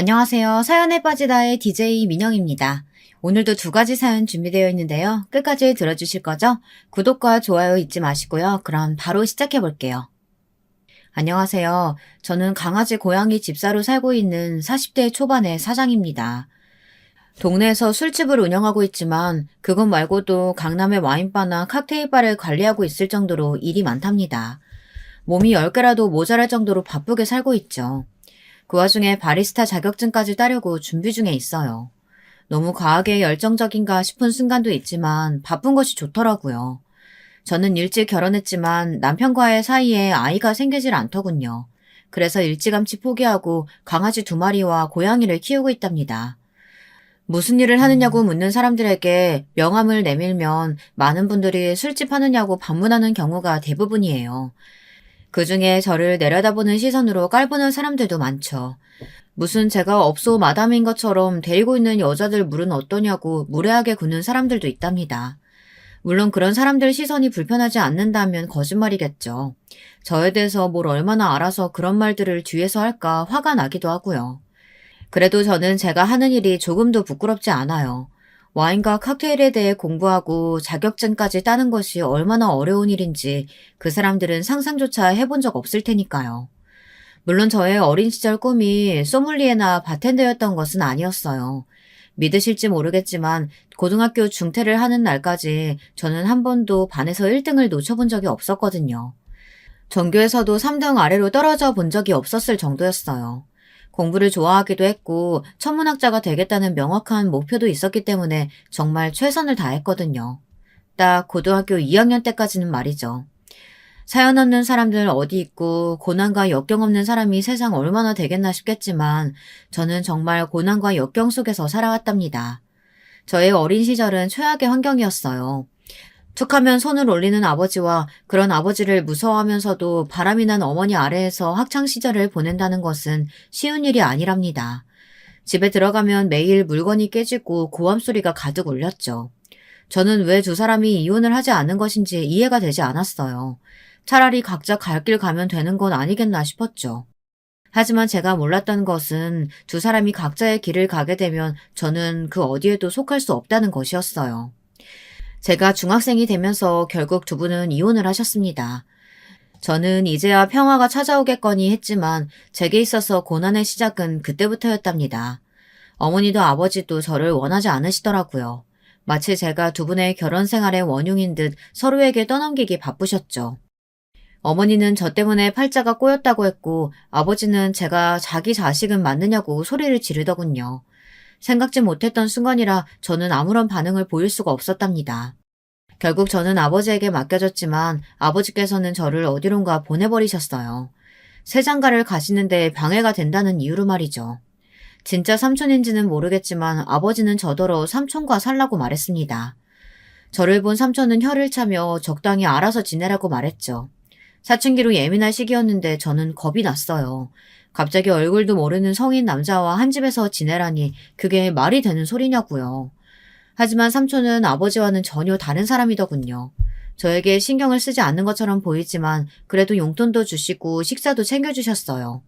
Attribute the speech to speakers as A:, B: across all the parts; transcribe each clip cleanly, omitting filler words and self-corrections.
A: 안녕하세요. 사연에 빠지다의 DJ 민영입니다. 오늘도 두 가지 사연 준비되어 있는데요. 끝까지 들어주실 거죠? 구독과 좋아요 잊지 마시고요. 그럼 바로 시작해 볼게요. 안녕하세요. 저는 강아지 고양이 집사로 살고 있는 40대 초반의 사장입니다. 동네에서 술집을 운영하고 있지만 그것 말고도 강남의 와인바나 칵테일바를 관리하고 있을 정도로 일이 많답니다. 몸이 10개라도 모자랄 정도로 바쁘게 살고 있죠. 그 와중에 바리스타 자격증까지 따려고 준비 중에 있어요. 너무 과하게 열정적인가 싶은 순간도 있지만 바쁜 것이 좋더라고요. 저는 일찍 결혼했지만 남편과의 사이에 아이가 생기질 않더군요. 그래서 일찌감치 포기하고 강아지 2마리와 고양이를 키우고 있답니다. 무슨 일을 하느냐고 묻는 사람들에게 명함을 내밀면 많은 분들이 술집 하느냐고 반문하는 경우가 대부분이에요. 그중에 저를 내려다보는 시선으로 깔보는 사람들도 많죠. 무슨 제가 업소 마담인 것처럼 데리고 있는 여자들 물은 어떠냐고 무례하게 굽는 사람들도 있답니다. 물론 그런 사람들 시선이 불편하지 않는다면 거짓말이겠죠. 저에 대해서 뭘 얼마나 알아서 그런 말들을 뒤에서 할까 화가 나기도 하고요. 그래도 저는 제가 하는 일이 조금도 부끄럽지 않아요. 와인과 칵테일에 대해 공부하고 자격증까지 따는 것이 얼마나 어려운 일인지 그 사람들은 상상조차 해본 적 없을 테니까요. 물론 저의 어린 시절 꿈이 소믈리에나 바텐더였던 것은 아니었어요. 믿으실지 모르겠지만 고등학교 중퇴를 하는 날까지 저는 한 번도 반에서 1등을 놓쳐본 적이 없었거든요. 전교에서도 3등 아래로 떨어져 본 적이 없었을 정도였어요. 공부를 좋아하기도 했고 천문학자가 되겠다는 명확한 목표도 있었기 때문에 정말 최선을 다했거든요. 딱 고등학교 2학년 때까지는 말이죠. 사연 없는 사람들 어디 있고 고난과 역경 없는 사람이 세상 얼마나 되겠나 싶겠지만 저는 정말 고난과 역경 속에서 살아왔답니다. 저의 어린 시절은 최악의 환경이었어요. 툭하면 손을 올리는 아버지와 그런 아버지를 무서워하면서도 바람이 난 어머니 아래에서 학창시절을 보낸다는 것은 쉬운 일이 아니랍니다. 집에 들어가면 매일 물건이 깨지고 고함 소리가 가득 울렸죠. 저는 왜 두 사람이 이혼을 하지 않은 것인지 이해가 되지 않았어요. 차라리 각자 갈 길 가면 되는 건 아니겠나 싶었죠. 하지만 제가 몰랐던 것은 두 사람이 각자의 길을 가게 되면 저는 그 어디에도 속할 수 없다는 것이었어요. 제가 중학생이 되면서 결국 두 분은 이혼을 하셨습니다. 저는 이제야 평화가 찾아오겠거니 했지만 제게 있어서 고난의 시작은 그때부터였답니다. 어머니도 아버지도 저를 원하지 않으시더라고요. 마치 제가 두 분의 결혼 생활의 원흉인 듯 서로에게 떠넘기기 바쁘셨죠. 어머니는 저 때문에 팔자가 꼬였다고 했고 아버지는 제가 자기 자식은 맞느냐고 소리를 지르더군요. 생각지 못했던 순간이라 저는 아무런 반응을 보일 수가 없었답니다. 결국 저는 아버지에게 맡겨졌지만 아버지께서는 저를 어디론가 보내버리셨어요. 새장가를 가시는데 방해가 된다는 이유로 말이죠. 진짜 삼촌인지는 모르겠지만 아버지는 저더러 삼촌과 살라고 말했습니다. 저를 본 삼촌은 혀를 차며 적당히 알아서 지내라고 말했죠. 사춘기로 예민할 시기였는데 저는 겁이 났어요. 갑자기 얼굴도 모르는 성인 남자와 한 집에서 지내라니 그게 말이 되는 소리냐고요. 하지만 삼촌은 아버지와는 전혀 다른 사람이더군요. 저에게 신경을 쓰지 않는 것처럼 보이지만 그래도 용돈도 주시고 식사도 챙겨주셨어요.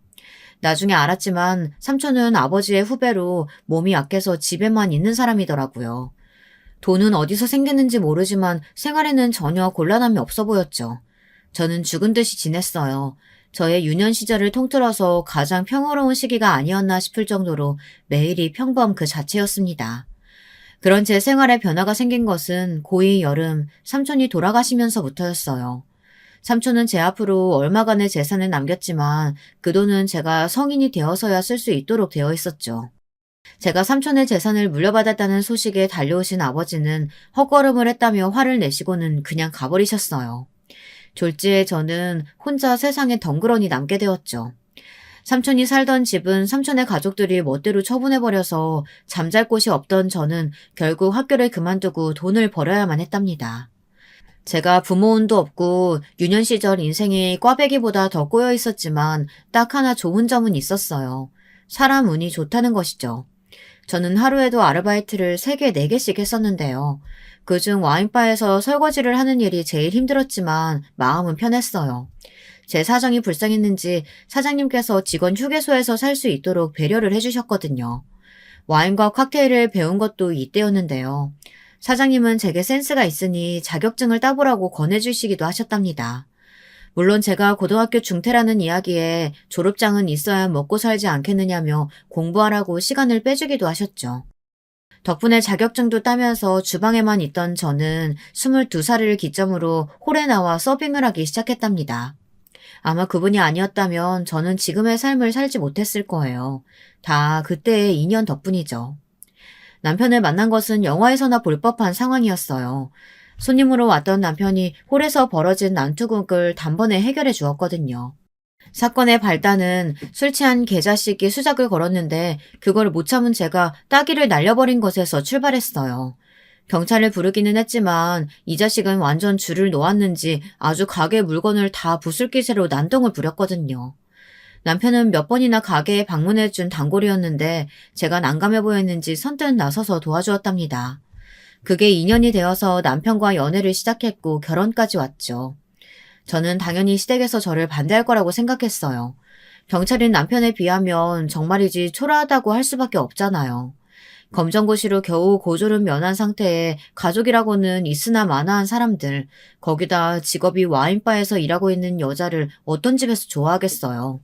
A: 나중에 알았지만 삼촌은 아버지의 후배로 몸이 약해서 집에만 있는 사람이더라고요. 돈은 어디서 생겼는지 모르지만 생활에는 전혀 곤란함이 없어 보였죠. 저는 죽은 듯이 지냈어요. 저의 유년 시절을 통틀어서 가장 평화로운 시기가 아니었나 싶을 정도로 매일이 평범 그 자체였습니다. 그런 제 생활에 변화가 생긴 것은 고2 여름 삼촌이 돌아가시면서부터였어요. 삼촌은 제 앞으로 얼마간의 재산을 남겼지만 그 돈은 제가 성인이 되어서야 쓸 수 있도록 되어 있었죠. 제가 삼촌의 재산을 물려받았다는 소식에 달려오신 아버지는 헛걸음을 했다며 화를 내시고는 그냥 가버리셨어요. 졸지에 저는 혼자 세상에 덩그러니 남게 되었죠. 삼촌이 살던 집은 삼촌의 가족들이 멋대로 처분해버려서 잠잘 곳이 없던 저는 결국 학교를 그만두고 돈을 벌어야만 했답니다. 제가 부모 운도 없고 유년 시절 인생이 꽈배기보다 더 꼬여 있었지만 딱 하나 좋은 점은 있었어요. 사람 운이 좋다는 것이죠. 저는 하루에도 아르바이트를 3개, 4개씩 했었는데요. 그중 와인바에서 설거지를 하는 일이 제일 힘들었지만 마음은 편했어요. 제 사정이 불쌍했는지 사장님께서 직원 휴게소에서 살 수 있도록 배려를 해주셨거든요. 와인과 칵테일을 배운 것도 이때였는데요. 사장님은 제게 센스가 있으니 자격증을 따보라고 권해주시기도 하셨답니다. 물론 제가 고등학교 중퇴라는 이야기에 졸업장은 있어야 먹고 살지 않겠느냐며 공부하라고 시간을 빼주기도 하셨죠. 덕분에 자격증도 따면서 주방에만 있던 저는 22살을 기점으로 홀에 나와 서빙을 하기 시작했답니다. 아마 그분이 아니었다면 저는 지금의 삶을 살지 못했을 거예요. 다 그때의 인연 덕분이죠. 남편을 만난 것은 영화에서나 볼 법한 상황이었어요. 손님으로 왔던 남편이 홀에서 벌어진 난투극을 단번에 해결해 주었거든요. 사건의 발단은 술 취한 개자식이 수작을 걸었는데 그걸 못 참은 제가 따귀를 날려버린 것에서 출발했어요. 경찰을 부르기는 했지만 이 자식은 완전 줄을 놓았는지 아주 가게 물건을 다 부술 기세로 난동을 부렸거든요. 남편은 몇 번이나 가게에 방문해준 단골이었는데 제가 난감해 보였는지 선뜻 나서서 도와주었답니다. 그게 인연이 되어서 남편과 연애를 시작했고 결혼까지 왔죠. 저는 당연히 시댁에서 저를 반대할 거라고 생각했어요. 경찰인 남편에 비하면 정말이지 초라하다고 할 수밖에 없잖아요. 검정고시로 겨우 고졸은 면한 상태에 가족이라고는 있으나 마나한 사람들, 거기다 직업이 와인바에서 일하고 있는 여자를 어떤 집에서 좋아하겠어요.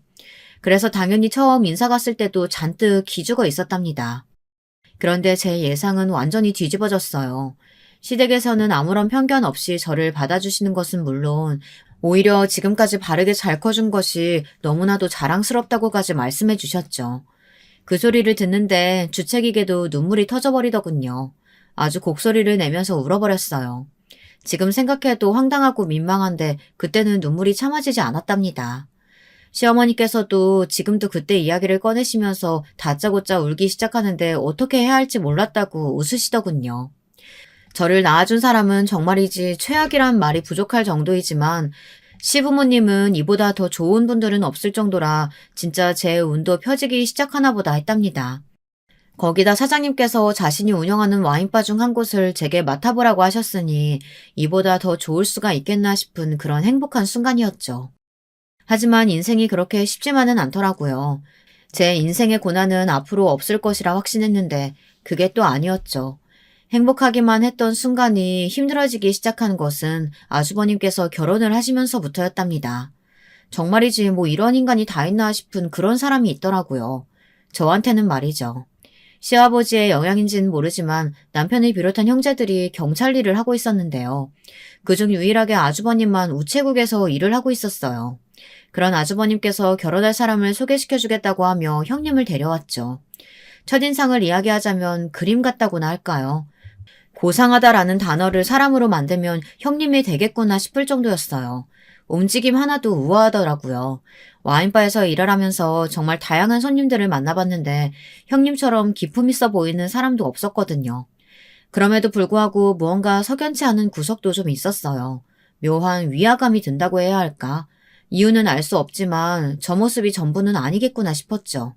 A: 그래서 당연히 처음 인사 갔을 때도 잔뜩 기죽어 있었답니다. 그런데 제 예상은 완전히 뒤집어졌어요. 시댁에서는 아무런 편견 없이 저를 받아주시는 것은 물론 오히려 지금까지 바르게 잘 커준 것이 너무나도 자랑스럽다고까지 말씀해 주셨죠. 그 소리를 듣는데 주책이게도 눈물이 터져버리더군요. 아주 곡소리를 내면서 울어버렸어요. 지금 생각해도 황당하고 민망한데 그때는 눈물이 참아지지 않았답니다. 시어머니께서도 지금도 그때 이야기를 꺼내시면서 다짜고짜 울기 시작하는데 어떻게 해야 할지 몰랐다고 웃으시더군요. 저를 낳아준 사람은 정말이지 최악이란 말이 부족할 정도이지만 시부모님은 이보다 더 좋은 분들은 없을 정도라 진짜 제 운도 펴지기 시작하나 보다 했답니다. 거기다 사장님께서 자신이 운영하는 와인바 중 한 곳을 제게 맡아보라고 하셨으니 이보다 더 좋을 수가 있겠나 싶은 그런 행복한 순간이었죠. 하지만 인생이 그렇게 쉽지만은 않더라고요. 제 인생의 고난은 앞으로 없을 것이라 확신했는데 그게 또 아니었죠. 행복하기만 했던 순간이 힘들어지기 시작한 것은 아주버님께서 결혼을 하시면서부터였답니다. 정말이지 뭐 이런 인간이 다 있나 싶은 그런 사람이 있더라고요. 저한테는 말이죠. 시아버지의 영향인지는 모르지만 남편을 비롯한 형제들이 경찰 일을 하고 있었는데요. 그중 유일하게 아주버님만 우체국에서 일을 하고 있었어요. 그런 아주버님께서 결혼할 사람을 소개시켜주겠다고 하며 형님을 데려왔죠. 첫인상을 이야기하자면 그림 같다고나 할까요? 고상하다라는 단어를 사람으로 만들면 형님이 되겠구나 싶을 정도였어요. 움직임 하나도 우아하더라고요. 와인바에서 일을 하면서 정말 다양한 손님들을 만나봤는데 형님처럼 기품 있어 보이는 사람도 없었거든요. 그럼에도 불구하고 무언가 석연치 않은 구석도 좀 있었어요. 묘한 위화감이 든다고 해야 할까? 이유는 알 수 없지만 저 모습이 전부는 아니겠구나 싶었죠.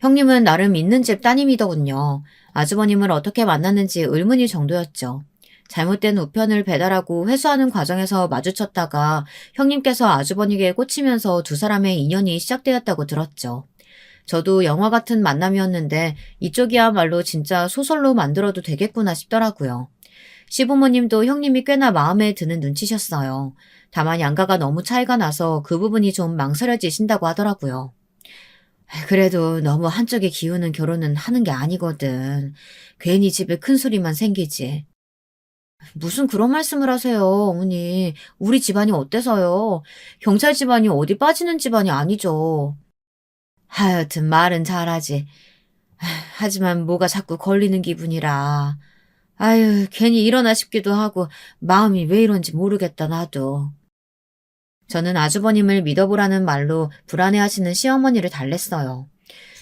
A: 형님은 나름 있는 집 따님이더군요. 아주버님을 어떻게 만났는지 의문일 정도였죠. 잘못된 우편을 배달하고 회수하는 과정에서 마주쳤다가 형님께서 아주버님에게 꽂히면서 두 사람의 인연이 시작되었다고 들었죠. 저도 영화 같은 만남이었는데 이쪽이야말로 진짜 소설로 만들어도 되겠구나 싶더라고요. 시부모님도 형님이 꽤나 마음에 드는 눈치셨어요. 다만 양가가 너무 차이가 나서 그 부분이 좀 망설여지신다고 하더라고요. 그래도 너무 한쪽에 기우는 결혼은 하는 게 아니거든. 괜히 집에 큰 소리만 생기지. 무슨 그런 말씀을 하세요, 어머니. 우리 집안이 어때서요? 경찰 집안이 어디 빠지는 집안이 아니죠. 하여튼 말은 잘하지. 하지만 뭐가 자꾸 걸리는 기분이라. 아유, 괜히 일어나 싶기도 하고 마음이 왜 이런지 모르겠다, 나도. 저는 아주버님을 믿어보라는 말로 불안해하시는 시어머니를 달랬어요.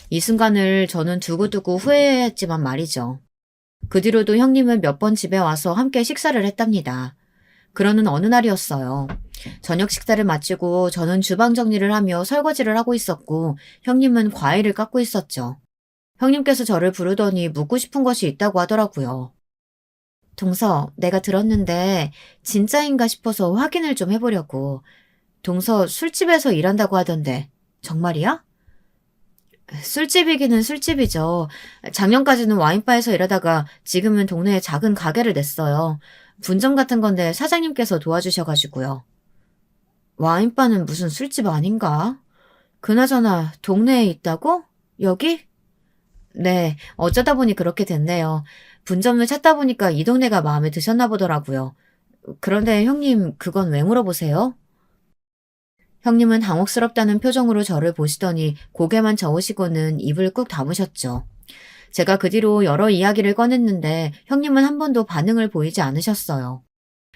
A: 이 순간을 저는 두고두고 후회했지만 말이죠. 그 뒤로도 형님은 몇 번 집에 와서 함께 식사를 했답니다. 그러는 어느 날이었어요. 저녁 식사를 마치고 저는 주방 정리를 하며 설거지를 하고 있었고 형님은 과일을 깎고 있었죠. 형님께서 저를 부르더니 묻고 싶은 것이 있다고 하더라고요. 동서, 내가 들었는데 진짜인가 싶어서 확인을 좀 해보려고. 동서 술집에서 일한다고 하던데 정말이야? 술집이기는 술집이죠. 작년까지는 와인바에서 일하다가 지금은 동네에 작은 가게를 냈어요. 분점 같은 건데 사장님께서 도와주셔가지고요. 와인바는 무슨 술집 아닌가? 그나저나 동네에 있다고? 여기? 네, 어쩌다 보니 그렇게 됐네요. 분점을 찾다 보니까 이 동네가 마음에 드셨나 보더라고요. 그런데 형님, 그건 왜 물어보세요? 형님은 당혹스럽다는 표정으로 저를 보시더니 고개만 저으시고는 입을 꾹 다무셨죠. 제가 그 뒤로 여러 이야기를 꺼냈는데 형님은 한 번도 반응을 보이지 않으셨어요.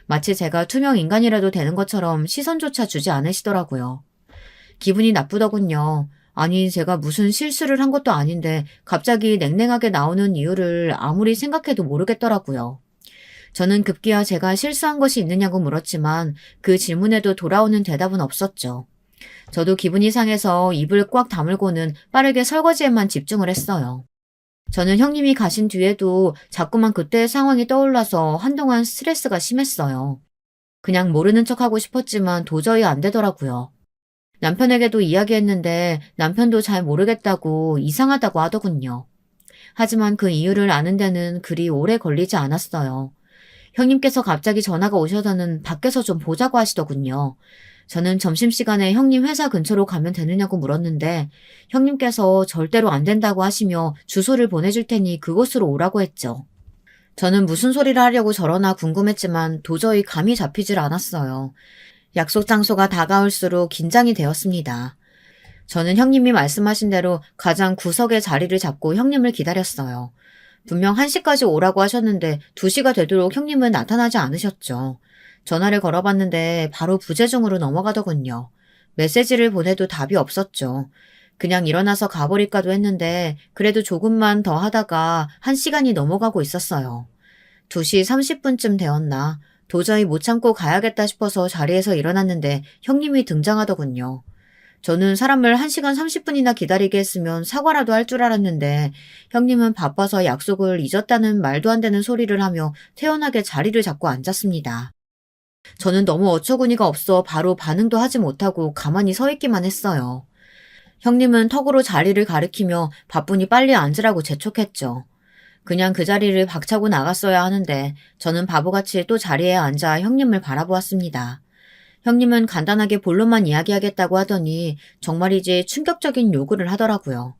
A: 마치 제가 투명 인간이라도 되는 것처럼 시선조차 주지 않으시더라고요. 기분이 나쁘더군요. 아니, 제가 무슨 실수를 한 것도 아닌데 갑자기 냉랭하게 나오는 이유를 아무리 생각해도 모르겠더라고요. 저는 급기야 제가 실수한 것이 있느냐고 물었지만 그 질문에도 돌아오는 대답은 없었죠. 저도 기분이 상해서 입을 꽉 다물고는 빠르게 설거지에만 집중을 했어요. 저는 형님이 가신 뒤에도 자꾸만 그때의 상황이 떠올라서 한동안 스트레스가 심했어요. 그냥 모르는 척하고 싶었지만 도저히 안 되더라고요. 남편에게도 이야기했는데 남편도 잘 모르겠다고 이상하다고 하더군요. 하지만 그 이유를 아는 데는 그리 오래 걸리지 않았어요. 형님께서 갑자기 전화가 오셔서는 밖에서 좀 보자고 하시더군요. 저는 점심시간에 형님 회사 근처로 가면 되느냐고 물었는데 형님께서 절대로 안 된다고 하시며 주소를 보내줄 테니 그곳으로 오라고 했죠. 저는 무슨 소리를 하려고 저러나 궁금했지만 도저히 감이 잡히질 않았어요. 약속 장소가 다가올수록 긴장이 되었습니다. 저는 형님이 말씀하신 대로 가장 구석의 자리를 잡고 형님을 기다렸어요. 분명 1시까지 오라고 하셨는데 2시가 되도록 형님은 나타나지 않으셨죠. 전화를 걸어봤는데 바로 부재중으로 넘어가더군요. 메시지를 보내도 답이 없었죠. 그냥 일어나서 가버릴까도 했는데 그래도 조금만 더 하다가 1시간이 넘어가고 있었어요. 2시 30분쯤 되었나 도저히 못 참고 가야겠다 싶어서 자리에서 일어났는데 형님이 등장하더군요. 저는 사람을 1시간 30분이나 기다리게 했으면 사과라도 할 줄 알았는데 형님은 바빠서 약속을 잊었다는 말도 안 되는 소리를 하며 태연하게 자리를 잡고 앉았습니다. 저는 너무 어처구니가 없어 바로 반응도 하지 못하고 가만히 서 있기만 했어요. 형님은 턱으로 자리를 가리키며 바쁘니 빨리 앉으라고 재촉했죠. 그냥 그 자리를 박차고 나갔어야 하는데 저는 바보같이 또 자리에 앉아 형님을 바라보았습니다. 형님은 간단하게 본론만 이야기하겠다고 하더니 정말이지 충격적인 요구를 하더라고요.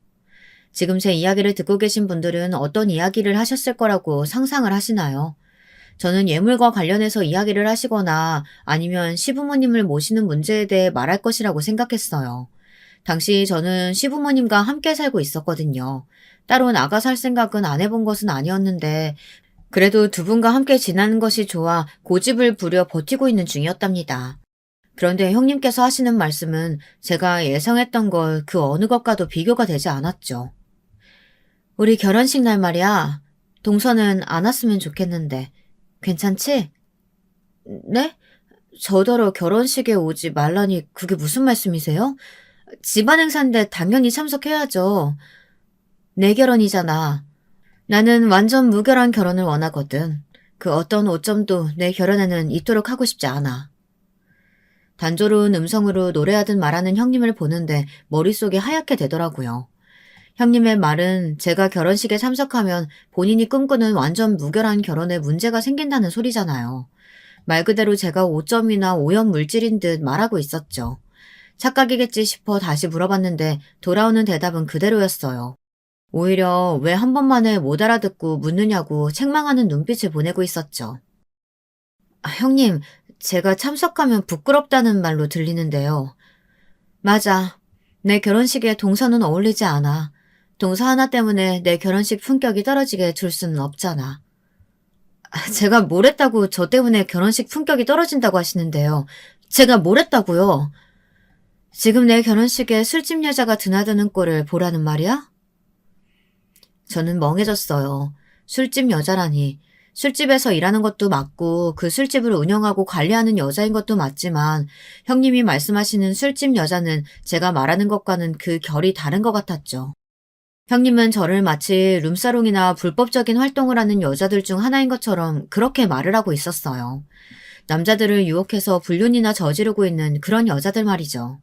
A: 지금 제 이야기를 듣고 계신 분들은 어떤 이야기를 하셨을 거라고 상상을 하시나요? 저는 예물과 관련해서 이야기를 하시거나 아니면 시부모님을 모시는 문제에 대해 말할 것이라고 생각했어요. 당시 저는 시부모님과 함께 살고 있었거든요. 따로 나가 살 생각은 안 해본 것은 아니었는데 그래도 두 분과 함께 지내는 것이 좋아 고집을 부려 버티고 있는 중이었답니다. 그런데 형님께서 하시는 말씀은 제가 예상했던 걸 그 어느 것과도 비교가 되지 않았죠. 우리 결혼식 날 말이야. 동서는 안 왔으면 좋겠는데 괜찮지? 네? 저더러 결혼식에 오지 말라니 그게 무슨 말씀이세요? 집안 행사인데 당연히 참석해야죠. 내 결혼이잖아. 나는 완전 무결한 결혼을 원하거든. 그 어떤 오점도 내 결혼에는 있도록 하고 싶지 않아. 단조로운 음성으로 노래하듯 말하는 형님을 보는데 머릿속이 하얗게 되더라고요. 형님의 말은 제가 결혼식에 참석하면 본인이 꿈꾸는 완전 무결한 결혼에 문제가 생긴다는 소리잖아요. 말 그대로 제가 오점이나 오염 물질인 듯 말하고 있었죠. 착각이겠지 싶어 다시 물어봤는데 돌아오는 대답은 그대로였어요. 오히려 왜 한 번만에 못 알아듣고 묻느냐고 책망하는 눈빛을 보내고 있었죠. 형님, 제가 참석하면 부끄럽다는 말로 들리는데요. 맞아. 내 결혼식에 동서는 어울리지 않아. 동서 하나 때문에 내 결혼식 품격이 떨어지게 둘 수는 없잖아. 제가 뭘 했다고 저 때문에 결혼식 품격이 떨어진다고 하시는데요. 제가 뭘 했다고요? 지금 내 결혼식에 술집 여자가 드나드는 꼴을 보라는 말이야? 저는 멍해졌어요. 술집 여자라니. 술집에서 일하는 것도 맞고 그 술집을 운영하고 관리하는 여자인 것도 맞지만 형님이 말씀하시는 술집 여자는 제가 말하는 것과는 그 결이 다른 것 같았죠. 형님은 저를 마치 룸사롱이나 불법적인 활동을 하는 여자들 중 하나인 것처럼 그렇게 말을 하고 있었어요. 남자들을 유혹해서 불륜이나 저지르고 있는 그런 여자들 말이죠.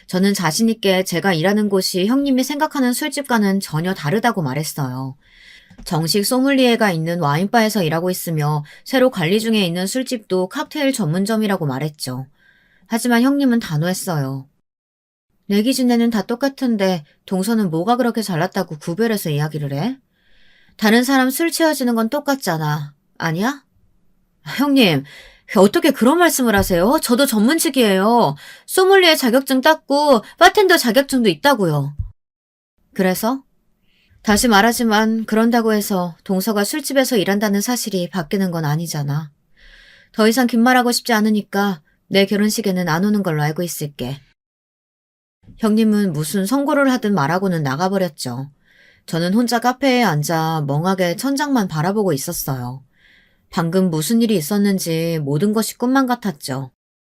A: 저는 자신있게 제가 일하는 곳이 형님이 생각하는 술집과는 전혀 다르다고 말했어요. 정식 소믈리에가 있는 와인바에서 일하고 있으며 새로 관리 중에 있는 술집도 칵테일 전문점이라고 말했죠. 하지만 형님은 단호했어요. 내 기준에는 다 똑같은데 동서는 뭐가 그렇게 잘났다고 구별해서 이야기를 해? 다른 사람 술 취해지는 건 똑같잖아. 아니야? 형님, 어떻게 그런 말씀을 하세요? 저도 전문직이에요. 소믈리에 자격증 땄고 바텐더 자격증도 있다고요. 그래서? 다시 말하지만 그런다고 해서 동서가 술집에서 일한다는 사실이 바뀌는 건 아니잖아. 더 이상 긴 말하고 싶지 않으니까 내 결혼식에는 안 오는 걸로 알고 있을게. 형님은 무슨 선고를 하든 말하고는 나가버렸죠. 저는 혼자 카페에 앉아 멍하게 천장만 바라보고 있었어요. 방금 무슨 일이 있었는지 모든 것이 꿈만 같았죠.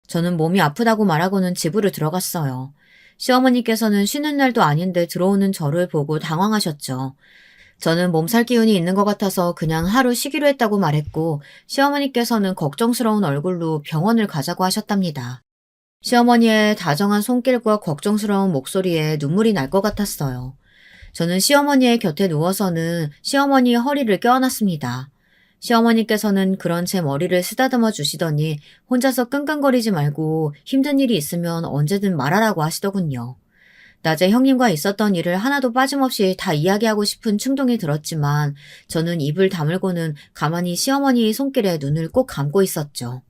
A: 저는 몸이 아프다고 말하고는 집으로 들어갔어요. 시어머니께서는 쉬는 날도 아닌데 들어오는 저를 보고 당황하셨죠. 저는 몸살 기운이 있는 것 같아서 그냥 하루 쉬기로 했다고 말했고 시어머니께서는 걱정스러운 얼굴로 병원을 가자고 하셨답니다. 시어머니의 다정한 손길과 걱정스러운 목소리에 눈물이 날 것 같았어요. 저는 시어머니의 곁에 누워서는 시어머니의 허리를 껴안았습니다. 시어머니께서는 그런 제 머리를 쓰다듬어 주시더니 혼자서 끙끙거리지 말고 힘든 일이 있으면 언제든 말하라고 하시더군요. 낮에 형님과 있었던 일을 하나도 빠짐없이 다 이야기하고 싶은 충동이 들었지만 저는 입을 다물고는 가만히 시어머니의 손길에 눈을 꼭 감고 있었죠.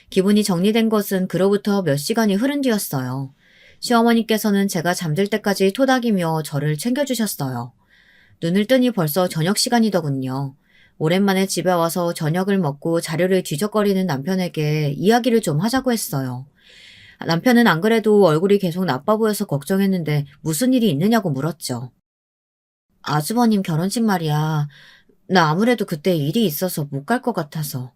A: 기분이 정리된 것은 그로부터 몇 시간이 흐른 뒤였어요. 시어머니께서는 제가 잠들 때까지 토닥이며 저를 챙겨주셨어요. 눈을 뜨니 벌써 저녁 시간이더군요. 오랜만에 집에 와서 저녁을 먹고 자료를 뒤적거리는 남편에게 이야기를 좀 하자고 했어요. 남편은 안 그래도 얼굴이 계속 나빠 보여서 걱정했는데 무슨 일이 있느냐고 물었죠. 아주버님 결혼식 말이야. 나 아무래도 그때 일이 있어서 못 갈 것 같아서.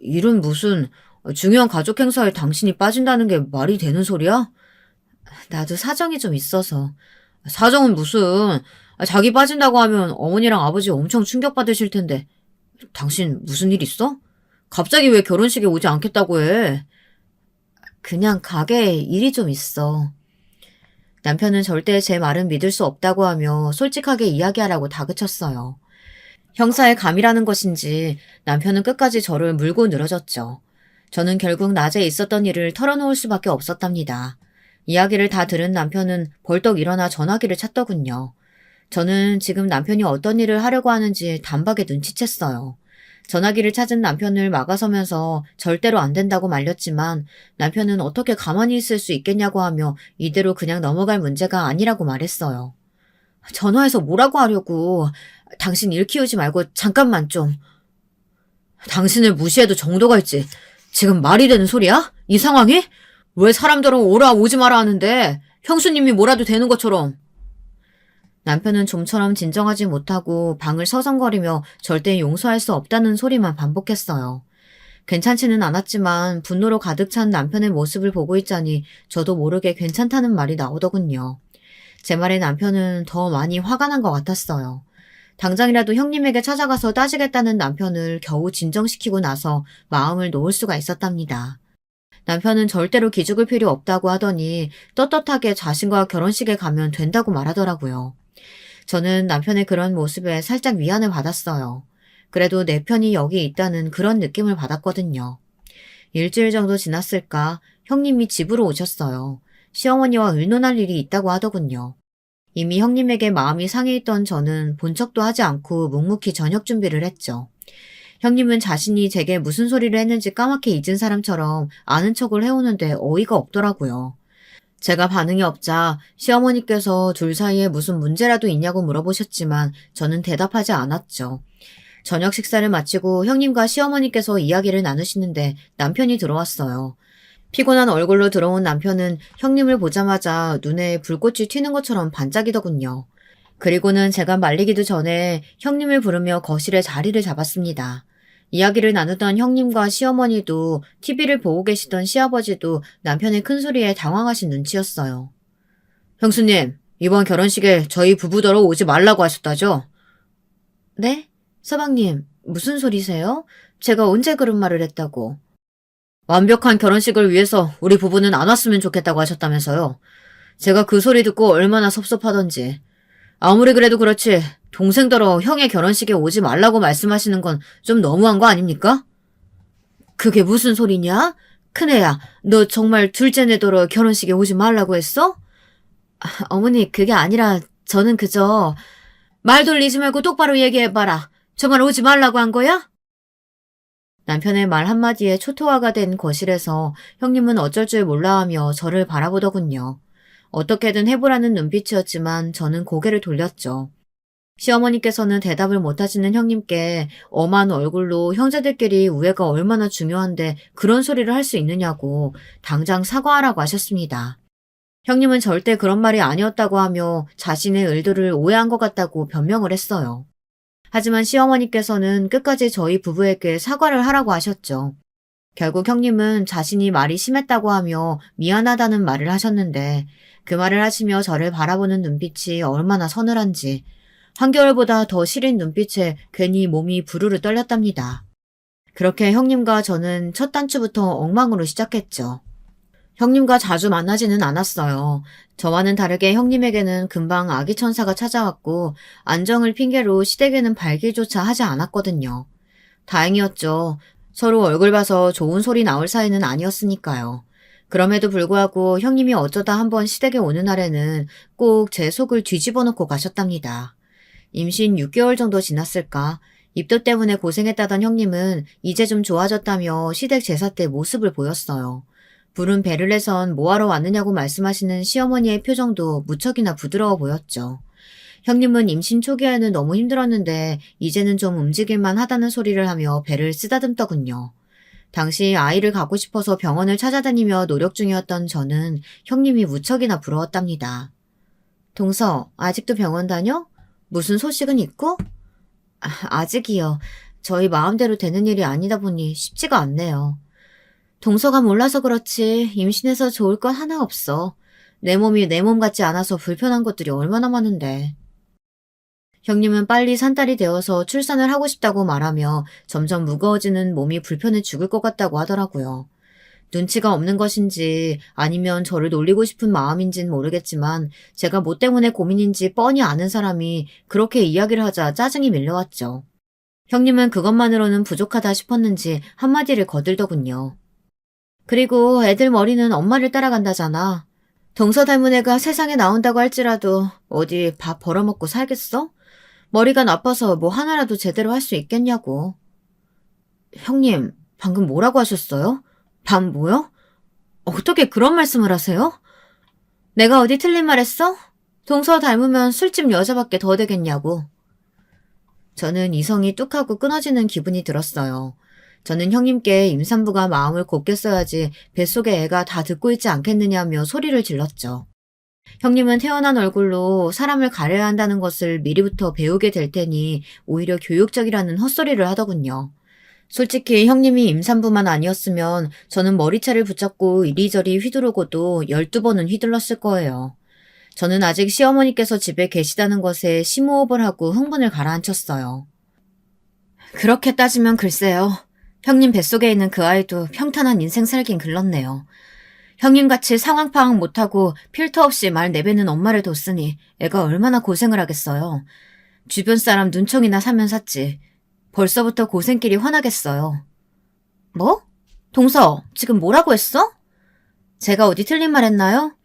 A: 일은 무슨 중요한 가족 행사에 당신이 빠진다는 게 말이 되는 소리야? 나도 사정이 좀 있어서. 사정은 무슨, 자기 빠진다고 하면 어머니랑 아버지 엄청 충격받으실 텐데. 당신 무슨 일 있어? 갑자기 왜 결혼식에 오지 않겠다고 해? 그냥 가게에 일이 좀 있어. 남편은 절대 제 말은 믿을 수 없다고 하며 솔직하게 이야기하라고 다그쳤어요. 형사의 감이라는 것인지 남편은 끝까지 저를 물고 늘어졌죠. 저는 결국 낮에 있었던 일을 털어놓을 수밖에 없었답니다. 이야기를 다 들은 남편은 벌떡 일어나 전화기를 찾더군요. 저는 지금 남편이 어떤 일을 하려고 하는지 단박에 눈치챘어요. 전화기를 찾은 남편을 막아서면서 절대로 안 된다고 말렸지만 남편은 어떻게 가만히 있을 수 있겠냐고 하며 이대로 그냥 넘어갈 문제가 아니라고 말했어요. 전화해서 뭐라고 하려고. 당신 일 키우지 말고 잠깐만 좀. 당신을 무시해도 정도가 있지. 지금 말이 되는 소리야? 이 상황이? 왜 사람들은 오라 오지 마라 하는데 형수님이 뭐라도 되는 것처럼. 남편은 좀처럼 진정하지 못하고 방을 서성거리며 절대 용서할 수 없다는 소리만 반복했어요. 괜찮지는 않았지만 분노로 가득 찬 남편의 모습을 보고 있자니 저도 모르게 괜찮다는 말이 나오더군요. 제 말에 남편은 더 많이 화가 난 것 같았어요. 당장이라도 형님에게 찾아가서 따지겠다는 남편을 겨우 진정시키고 나서 마음을 놓을 수가 있었답니다. 남편은 절대로 기죽을 필요 없다고 하더니 떳떳하게 자신과 결혼식에 가면 된다고 말하더라고요. 저는 남편의 그런 모습에 살짝 위안을 받았어요. 그래도 내 편이 여기 있다는 그런 느낌을 받았거든요. 일주일 정도 지났을까 형님이 집으로 오셨어요. 시어머니와 의논할 일이 있다고 하더군요. 이미 형님에게 마음이 상해 있던 저는 본 척도 하지 않고 묵묵히 저녁 준비를 했죠. 형님은 자신이 제게 무슨 소리를 했는지 까맣게 잊은 사람처럼 아는 척을 해오는데 어이가 없더라고요. 제가 반응이 없자 시어머니께서 둘 사이에 무슨 문제라도 있냐고 물어보셨지만 저는 대답하지 않았죠. 저녁 식사를 마치고 형님과 시어머니께서 이야기를 나누시는데 남편이 들어왔어요. 피곤한 얼굴로 들어온 남편은 형님을 보자마자 눈에 불꽃이 튀는 것처럼 반짝이더군요. 그리고는 제가 말리기도 전에 형님을 부르며 거실에 자리를 잡았습니다. 이야기를 나누던 형님과 시어머니도 TV를 보고 계시던 시아버지도 남편의 큰 소리에 당황하신 눈치였어요. 형수님, 이번 결혼식에 저희 부부더러 오지 말라고 하셨다죠? 네? 서방님, 무슨 소리세요? 제가 언제 그런 말을 했다고? 완벽한 결혼식을 위해서 우리 부부는 안 왔으면 좋겠다고 하셨다면서요. 제가 그 소리 듣고 얼마나 섭섭하던지. 아무리 그래도 그렇지 동생더러 형의 결혼식에 오지 말라고 말씀하시는 건 좀 너무한 거 아닙니까? 그게 무슨 소리냐? 큰애야, 너 정말 둘째네더러 결혼식에 오지 말라고 했어? 어머니, 그게 아니라 저는 그저 말 돌리지 말고 똑바로 얘기해봐라. 정말 오지 말라고 한 거야? 남편의 말 한마디에 초토화가 된 거실에서 형님은 어쩔 줄 몰라하며 저를 바라보더군요. 어떻게든 해보라는 눈빛이었지만 저는 고개를 돌렸죠. 시어머니께서는 대답을 못하시는 형님께 엄한 얼굴로 형제들끼리 우애가 얼마나 중요한데 그런 소리를 할 수 있느냐고 당장 사과하라고 하셨습니다. 형님은 절대 그런 말이 아니었다고 하며 자신의 의도를 오해한 것 같다고 변명을 했어요. 하지만 시어머니께서는 끝까지 저희 부부에게 사과를 하라고 하셨죠. 결국 형님은 자신이 말이 심했다고 하며 미안하다는 말을 하셨는데 그 말을 하시며 저를 바라보는 눈빛이 얼마나 서늘한지 한겨울보다 더 시린 눈빛에 괜히 몸이 부르르 떨렸답니다. 그렇게 형님과 저는 첫 단추부터 엉망으로 시작했죠. 형님과 자주 만나지는 않았어요. 저와는 다르게 형님에게는 금방 아기 천사가 찾아왔고 안정을 핑계로 시댁에는 발길조차 하지 않았거든요. 다행이었죠. 서로 얼굴 봐서 좋은 소리 나올 사이는 아니었으니까요. 그럼에도 불구하고 형님이 어쩌다 한번 시댁에 오는 날에는 꼭 제 속을 뒤집어 놓고 가셨답니다. 임신 6개월 정도 지났을까? 입덧 때문에 고생했다던 형님은 이제 좀 좋아졌다며 시댁 제사 때 모습을 보였어요. 부른 배를 내선 뭐하러 왔느냐고 말씀하시는 시어머니의 표정도 무척이나 부드러워 보였죠. 형님은 임신 초기에는 너무 힘들었는데 이제는 좀 움직일만 하다는 소리를 하며 배를 쓰다듬더군요. 당시 아이를 갖고 싶어서 병원을 찾아다니며 노력 중이었던 저는 형님이 무척이나 부러웠답니다. 동서, 아직도 병원 다녀? 무슨 소식은 있고? 아직이요. 저희 마음대로 되는 일이 아니다 보니 쉽지가 않네요. 동서가 몰라서 그렇지 임신해서 좋을 건 하나 없어. 내 몸이 내 몸 같지 않아서 불편한 것들이 얼마나 많은데. 형님은 빨리 산딸이 되어서 출산을 하고 싶다고 말하며 점점 무거워지는 몸이 불편해 죽을 것 같다고 하더라고요. 눈치가 없는 것인지 아니면 저를 놀리고 싶은 마음인진 모르겠지만 제가 뭐 때문에 고민인지 뻔히 아는 사람이 그렇게 이야기를 하자 짜증이 밀려왔죠. 형님은 그것만으로는 부족하다 싶었는지 한마디를 거들더군요. 그리고 애들 머리는 엄마를 따라간다잖아. 동서 닮은 애가 세상에 나온다고 할지라도 어디 밥 벌어먹고 살겠어? 머리가 나빠서 뭐 하나라도 제대로 할 수 있겠냐고. 형님, 방금 뭐라고 하셨어요? 밥 뭐요? 어떻게 그런 말씀을 하세요? 내가 어디 틀린 말 했어? 동서 닮으면 술집 여자밖에 더 되겠냐고. 저는 이성이 뚝하고 끊어지는 기분이 들었어요. 저는 형님께 임산부가 마음을 곱게 써야지 뱃속의 애가 다 듣고 있지 않겠느냐며 소리를 질렀죠. 형님은 태어난 얼굴로 사람을 가려야 한다는 것을 미리부터 배우게 될 테니 오히려 교육적이라는 헛소리를 하더군요. 솔직히 형님이 임산부만 아니었으면 저는 머리채를 붙잡고 이리저리 휘두르고도 12번은 휘둘렀을 거예요. 저는 아직 시어머니께서 집에 계시다는 것에 심호흡을 하고 흥분을 가라앉혔어요. 그렇게 따지면 글쎄요. 형님 뱃속에 있는 그 아이도 평탄한 인생 살긴 글렀네요. 형님같이 상황 파악 못하고 필터 없이 말 내뱉는 엄마를 뒀으니 애가 얼마나 고생을 하겠어요. 주변 사람 눈총이나 사면 샀지. 벌써부터 고생길이 훤하겠어요. 뭐? 동서, 지금 뭐라고 했어? 제가 어디 틀린 말 했나요?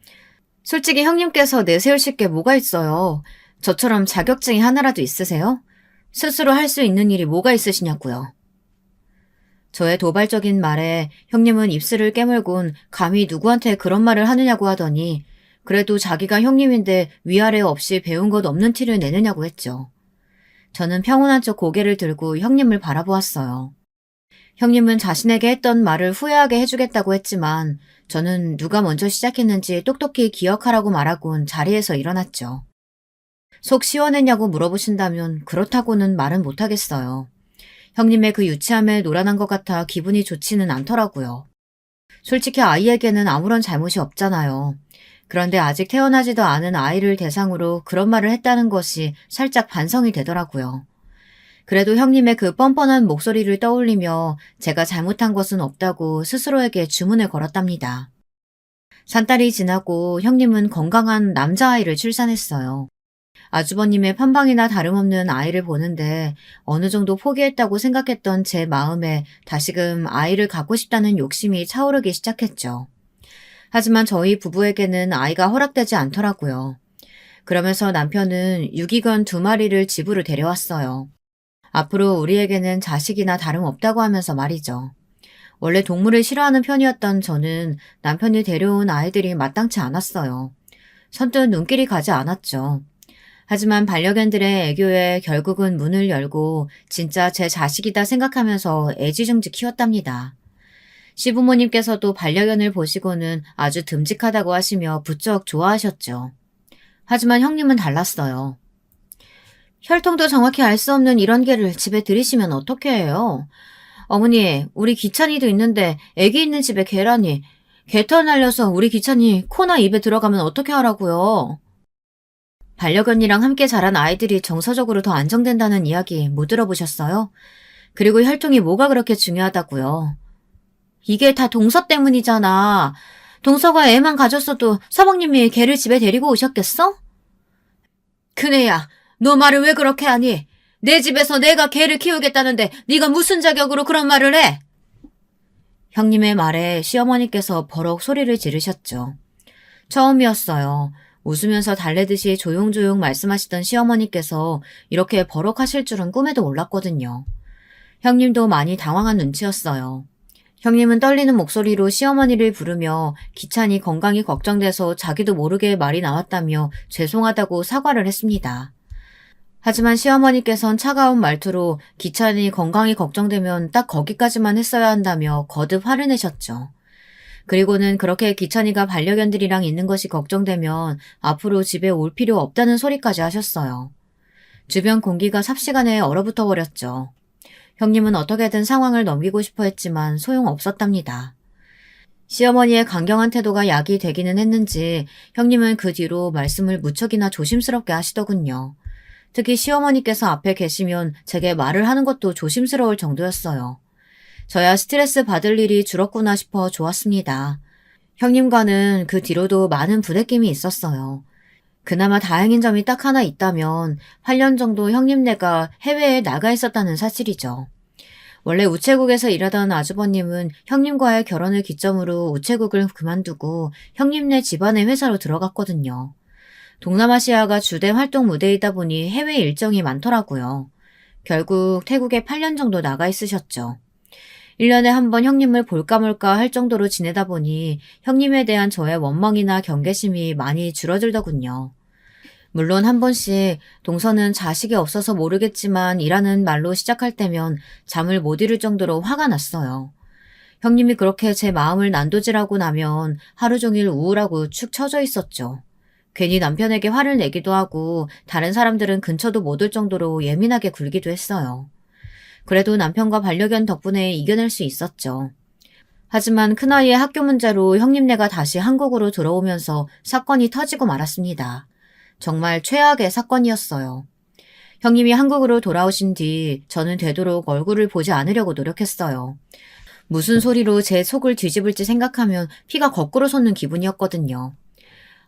A: 솔직히 형님께서 내세우실 게 뭐가 있어요. 저처럼 자격증이 하나라도 있으세요? 스스로 할 수 있는 일이 뭐가 있으시냐고요. 저의 도발적인 말에 형님은 입술을 깨물곤 감히 누구한테 그런 말을 하느냐고 하더니 그래도 자기가 형님인데 위아래 없이 배운 것 없는 티를 내느냐고 했죠. 저는 평온한 척 고개를 들고 형님을 바라보았어요. 형님은 자신에게 했던 말을 후회하게 해주겠다고 했지만 저는 누가 먼저 시작했는지 똑똑히 기억하라고 말하곤 자리에서 일어났죠. 속 시원했냐고 물어보신다면 그렇다고는 말은 못하겠어요. 형님의 그 유치함에 놀아난 것 같아 기분이 좋지는 않더라고요. 솔직히 아이에게는 아무런 잘못이 없잖아요. 그런데 아직 태어나지도 않은 아이를 대상으로 그런 말을 했다는 것이 살짝 반성이 되더라고요. 그래도 형님의 그 뻔뻔한 목소리를 떠올리며 제가 잘못한 것은 없다고 스스로에게 주문을 걸었답니다. 산딸이 지나고 형님은 건강한 남자아이를 출산했어요. 아주버님의 판방이나 다름없는 아이를 보는데 어느 정도 포기했다고 생각했던 제 마음에 다시금 아이를 갖고 싶다는 욕심이 차오르기 시작했죠. 하지만 저희 부부에게는 아이가 허락되지 않더라고요. 그러면서 남편은 유기견 2마리를 집으로 데려왔어요. 앞으로 우리에게는 자식이나 다름없다고 하면서 말이죠. 원래 동물을 싫어하는 편이었던 저는 남편이 데려온 아이들이 마땅치 않았어요. 선뜻 눈길이 가지 않았죠. 하지만 반려견들의 애교에 결국은 문을 열고 진짜 제 자식이다 생각하면서 애지중지 키웠답니다. 시부모님께서도 반려견을 보시고는 아주 듬직하다고 하시며 부쩍 좋아하셨죠. 하지만 형님은 달랐어요. 혈통도 정확히 알 수 없는 이런 개를 집에 들이시면 어떻게 해요? 어머니, 우리 기찬이도 있는데 애기 있는 집에 개라니. 개털 날려서 우리 기찬이 코나 입에 들어가면 어떻게 하라고요? 반려견이랑 함께 자란 아이들이 정서적으로 더 안정된다는 이야기 못 들어보셨어요? 그리고 혈통이 뭐가 그렇게 중요하다고요? 이게 다 동서 때문이잖아. 동서가 애만 가졌어도 서방님이 개를 집에 데리고 오셨겠어? 그네야, 너 말을 왜 그렇게 하니? 내 집에서 내가 개를 키우겠다는데 네가 무슨 자격으로 그런 말을 해? 형님의 말에 시어머니께서 버럭 소리를 지르셨죠. 처음이었어요. 웃으면서 달래듯이 조용조용 말씀하시던 시어머니께서 이렇게 버럭하실 줄은 꿈에도 몰랐거든요. 형님도 많이 당황한 눈치였어요. 형님은 떨리는 목소리로 시어머니를 부르며 기찬이 건강이 걱정돼서 자기도 모르게 말이 나왔다며 죄송하다고 사과를 했습니다. 하지만 시어머니께선 차가운 말투로 기찬이 건강이 걱정되면 딱 거기까지만 했어야 한다며 거듭 화를 내셨죠. 그리고는 그렇게 기찬이가 반려견들이랑 있는 것이 걱정되면 앞으로 집에 올 필요 없다는 소리까지 하셨어요. 주변 공기가 삽시간에 얼어붙어 버렸죠. 형님은 어떻게든 상황을 넘기고 싶어 했지만 소용없었답니다. 시어머니의 강경한 태도가 약이 되기는 했는지 형님은 그 뒤로 말씀을 무척이나 조심스럽게 하시더군요. 특히 시어머니께서 앞에 계시면 제게 말을 하는 것도 조심스러울 정도였어요. 저야 스트레스 받을 일이 줄었구나 싶어 좋았습니다. 형님과는 그 뒤로도 많은 부대낌이 있었어요. 그나마 다행인 점이 딱 하나 있다면 8년 정도 형님네가 해외에 나가 있었다는 사실이죠. 원래 우체국에서 일하던 아주버님은 형님과의 결혼을 기점으로 우체국을 그만두고 형님네 집안의 회사로 들어갔거든요. 동남아시아가 주된 활동 무대이다 보니 해외 일정이 많더라고요. 결국 태국에 8년 정도 나가 있으셨죠. 1년에 한 번 형님을 볼까 말까 할 정도로 지내다 보니 형님에 대한 저의 원망이나 경계심이 많이 줄어들더군요. 물론 한 번씩 동서는 자식이 없어서 모르겠지만 이라는 말로 시작할 때면 잠을 못 이룰 정도로 화가 났어요. 형님이 그렇게 제 마음을 난도질하고 나면 하루 종일 우울하고 축 처져 있었죠. 괜히 남편에게 화를 내기도 하고 다른 사람들은 근처도 못 올 정도로 예민하게 굴기도 했어요. 그래도 남편과 반려견 덕분에 이겨낼 수 있었죠. 하지만 큰아이의 학교 문제로 형님네가 다시 한국으로 들어오면서 사건이 터지고 말았습니다. 정말 최악의 사건이었어요. 형님이 한국으로 돌아오신 뒤 저는 되도록 얼굴을 보지 않으려고 노력했어요. 무슨 소리로 제 속을 뒤집을지 생각하면 피가 거꾸로 솟는 기분이었거든요.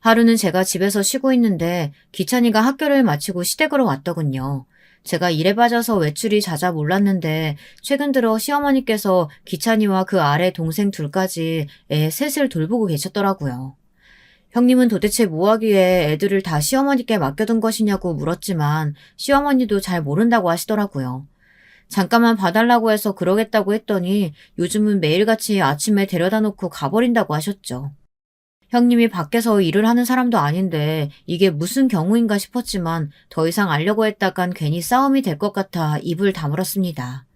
A: 하루는 제가 집에서 쉬고 있는데 기찬이가 학교를 마치고 시댁으로 왔더군요. 제가 일에 빠져서 외출이 잦아 몰랐는데 최근 들어 시어머니께서 기찬이와 그 아래 동생 둘까지 애 셋을 돌보고 계셨더라고요. 형님은 도대체 뭐 하기에 애들을 다 시어머니께 맡겨둔 것이냐고 물었지만 시어머니도 잘 모른다고 하시더라고요. 잠깐만 봐달라고 해서 그러겠다고 했더니 요즘은 매일같이 아침에 데려다 놓고 가버린다고 하셨죠. 형님이 밖에서 일을 하는 사람도 아닌데 이게 무슨 경우인가 싶었지만 더 이상 알려고 했다간 괜히 싸움이 될 것 같아 입을 다물었습니다.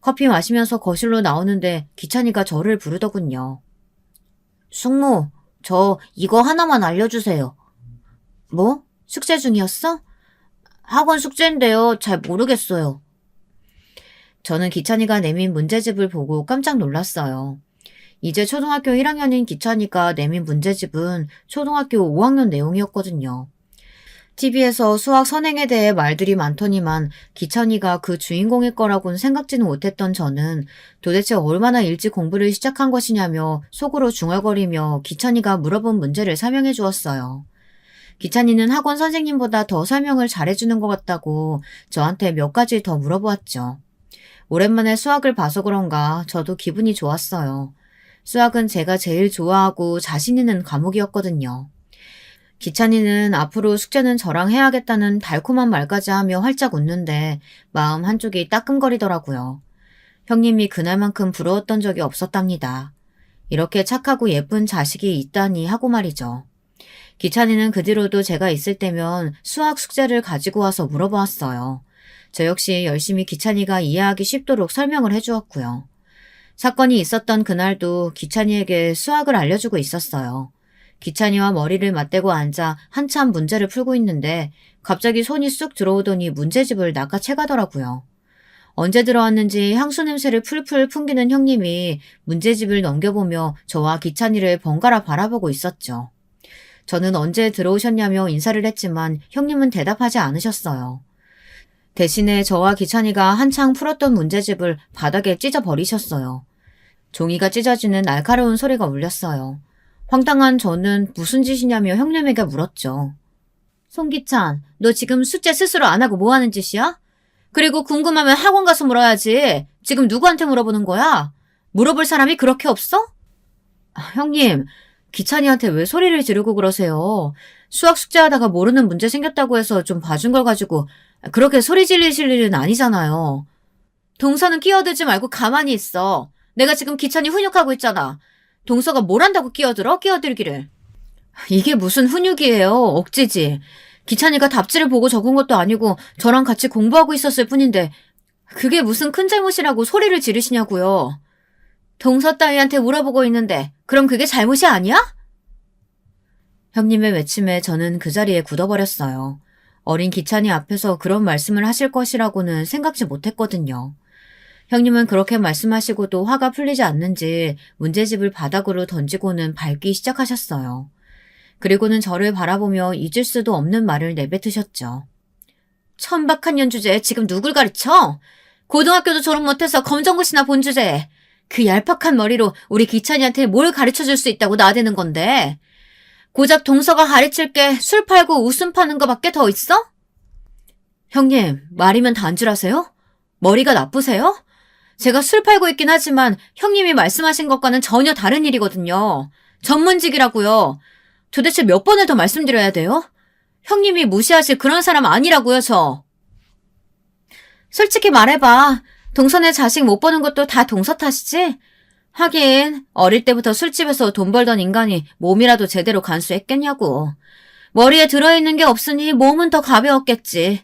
A: 커피 마시면서 거실로 나오는데 기찬이가 저를 부르더군요. 숙모, 저 이거 하나만 알려주세요. 뭐? 숙제 중이었어? 학원 숙제인데요. 잘 모르겠어요. 저는 기찬이가 내민 문제집을 보고 깜짝 놀랐어요. 이제 초등학교 1학년인 기찬이가 내민 문제집은 초등학교 5학년 내용이었거든요. TV에서 수학 선행에 대해 말들이 많더니만 기찬이가 그 주인공일 거라고는 생각지는 못했던 저는 도대체 얼마나 일찍 공부를 시작한 것이냐며 속으로 중얼거리며 기찬이가 물어본 문제를 설명해 주었어요. 기찬이는 학원 선생님보다 더 설명을 잘해주는 것 같다고 저한테 몇 가지 더 물어보았죠. 오랜만에 수학을 봐서 그런가 저도 기분이 좋았어요. 수학은 제가 제일 좋아하고 자신 있는 과목이었거든요. 기찬이는 앞으로 숙제는 저랑 해야겠다는 달콤한 말까지 하며 활짝 웃는데 마음 한쪽이 따끔거리더라고요. 형님이 그날만큼 부러웠던 적이 없었답니다. 이렇게 착하고 예쁜 자식이 있다니 하고 말이죠. 기찬이는 그 뒤로도 제가 있을 때면 수학 숙제를 가지고 와서 물어보았어요. 저 역시 열심히 기찬이가 이해하기 쉽도록 설명을 해주었고요. 사건이 있었던 그날도 기찬이에게 수학을 알려주고 있었어요. 기찬이와 머리를 맞대고 앉아 한참 문제를 풀고 있는데 갑자기 손이 쑥 들어오더니 문제집을 낚아채가더라고요. 언제 들어왔는지 향수 냄새를 풀풀 풍기는 형님이 문제집을 넘겨보며 저와 기찬이를 번갈아 바라보고 있었죠. 저는 언제 들어오셨냐며 인사를 했지만 형님은 대답하지 않으셨어요. 대신에 저와 기찬이가 한창 풀었던 문제집을 바닥에 찢어버리셨어요. 종이가 찢어지는 날카로운 소리가 울렸어요. 황당한 저는 무슨 짓이냐며 형님에게 물었죠. 송기찬, 너 지금 숙제 스스로 안 하고 뭐 하는 짓이야? 그리고 궁금하면 학원 가서 물어야지. 지금 누구한테 물어보는 거야? 물어볼 사람이 그렇게 없어? 형님, 기찬이한테 왜 소리를 지르고 그러세요? 수학 숙제하다가 모르는 문제 생겼다고 해서 좀 봐준 걸 가지고 그렇게 소리 지르실 일은 아니잖아요. 동서는 끼어들지 말고 가만히 있어. 내가 지금 기찬이 훈육하고 있잖아. 동서가 뭘 한다고 끼어들기를. 이게 무슨 훈육이에요. 억지지. 기찬이가 답지를 보고 적은 것도 아니고 저랑 같이 공부하고 있었을 뿐인데 그게 무슨 큰 잘못이라고 소리를 지르시냐고요. 동서 따위한테 물어보고 있는데 그럼 그게 잘못이 아니야? 형님의 외침에 저는 그 자리에 굳어버렸어요. 어린 기찬이 앞에서 그런 말씀을 하실 것이라고는 생각지 못했거든요. 형님은 그렇게 말씀하시고도 화가 풀리지 않는지 문제집을 바닥으로 던지고는 밟기 시작하셨어요. 그리고는 저를 바라보며 잊을 수도 없는 말을 내뱉으셨죠. 천박한 연주제 지금 누굴 가르쳐? 고등학교도 졸업 못해서 검정고시나 본 주제에 그 얄팍한 머리로 우리 기찬이한테 뭘 가르쳐줄 수 있다고 나대는 건데 고작 동서가 가르칠 게 술 팔고 웃음 파는 거밖에 더 있어? 형님, 말이면 단줄하세요? 머리가 나쁘세요? 제가 술 팔고 있긴 하지만 형님이 말씀하신 것과는 전혀 다른 일이거든요. 전문직이라고요. 도대체 몇 번을 더 말씀드려야 돼요? 형님이 무시하실 그런 사람 아니라고요, 저. 솔직히 말해봐. 동서네 자식 못 보는 것도 다 동서 탓이지? 하긴 어릴 때부터 술집에서 돈 벌던 인간이 몸이라도 제대로 간수했겠냐고. 머리에 들어있는 게 없으니 몸은 더 가벼웠겠지.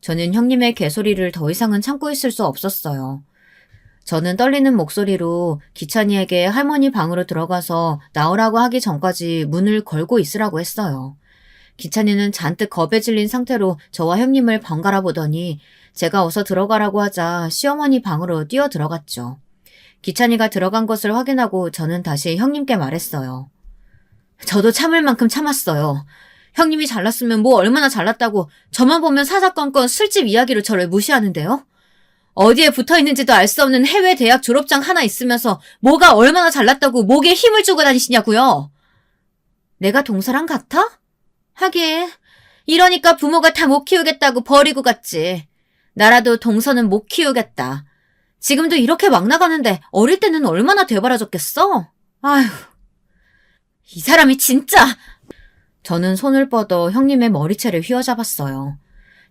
A: 저는 형님의 개소리를 더 이상은 참고 있을 수 없었어요. 저는 떨리는 목소리로 기찬이에게 할머니 방으로 들어가서 나오라고 하기 전까지 문을 걸고 있으라고 했어요. 기찬이는 잔뜩 겁에 질린 상태로 저와 형님을 번갈아 보더니 제가 어서 들어가라고 하자 시어머니 방으로 뛰어 들어갔죠. 기찬이가 들어간 것을 확인하고 저는 다시 형님께 말했어요. 저도 참을 만큼 참았어요. 형님이 잘났으면 뭐 얼마나 잘났다고 저만 보면 사사건건 술집 이야기로 저를 무시하는데요. 어디에 붙어있는지도 알 수 없는 해외 대학 졸업장 하나 있으면서 뭐가 얼마나 잘났다고 목에 힘을 주고 다니시냐고요. 내가 동서랑 같아? 하긴 이러니까 부모가 다 못 키우겠다고 버리고 갔지. 나라도 동서는 못 키우겠다. 지금도 이렇게 막 나가는데 어릴 때는 얼마나 되바라졌겠어? 아휴, 이 사람이 진짜... 저는 손을 뻗어 형님의 머리채를 휘어잡았어요.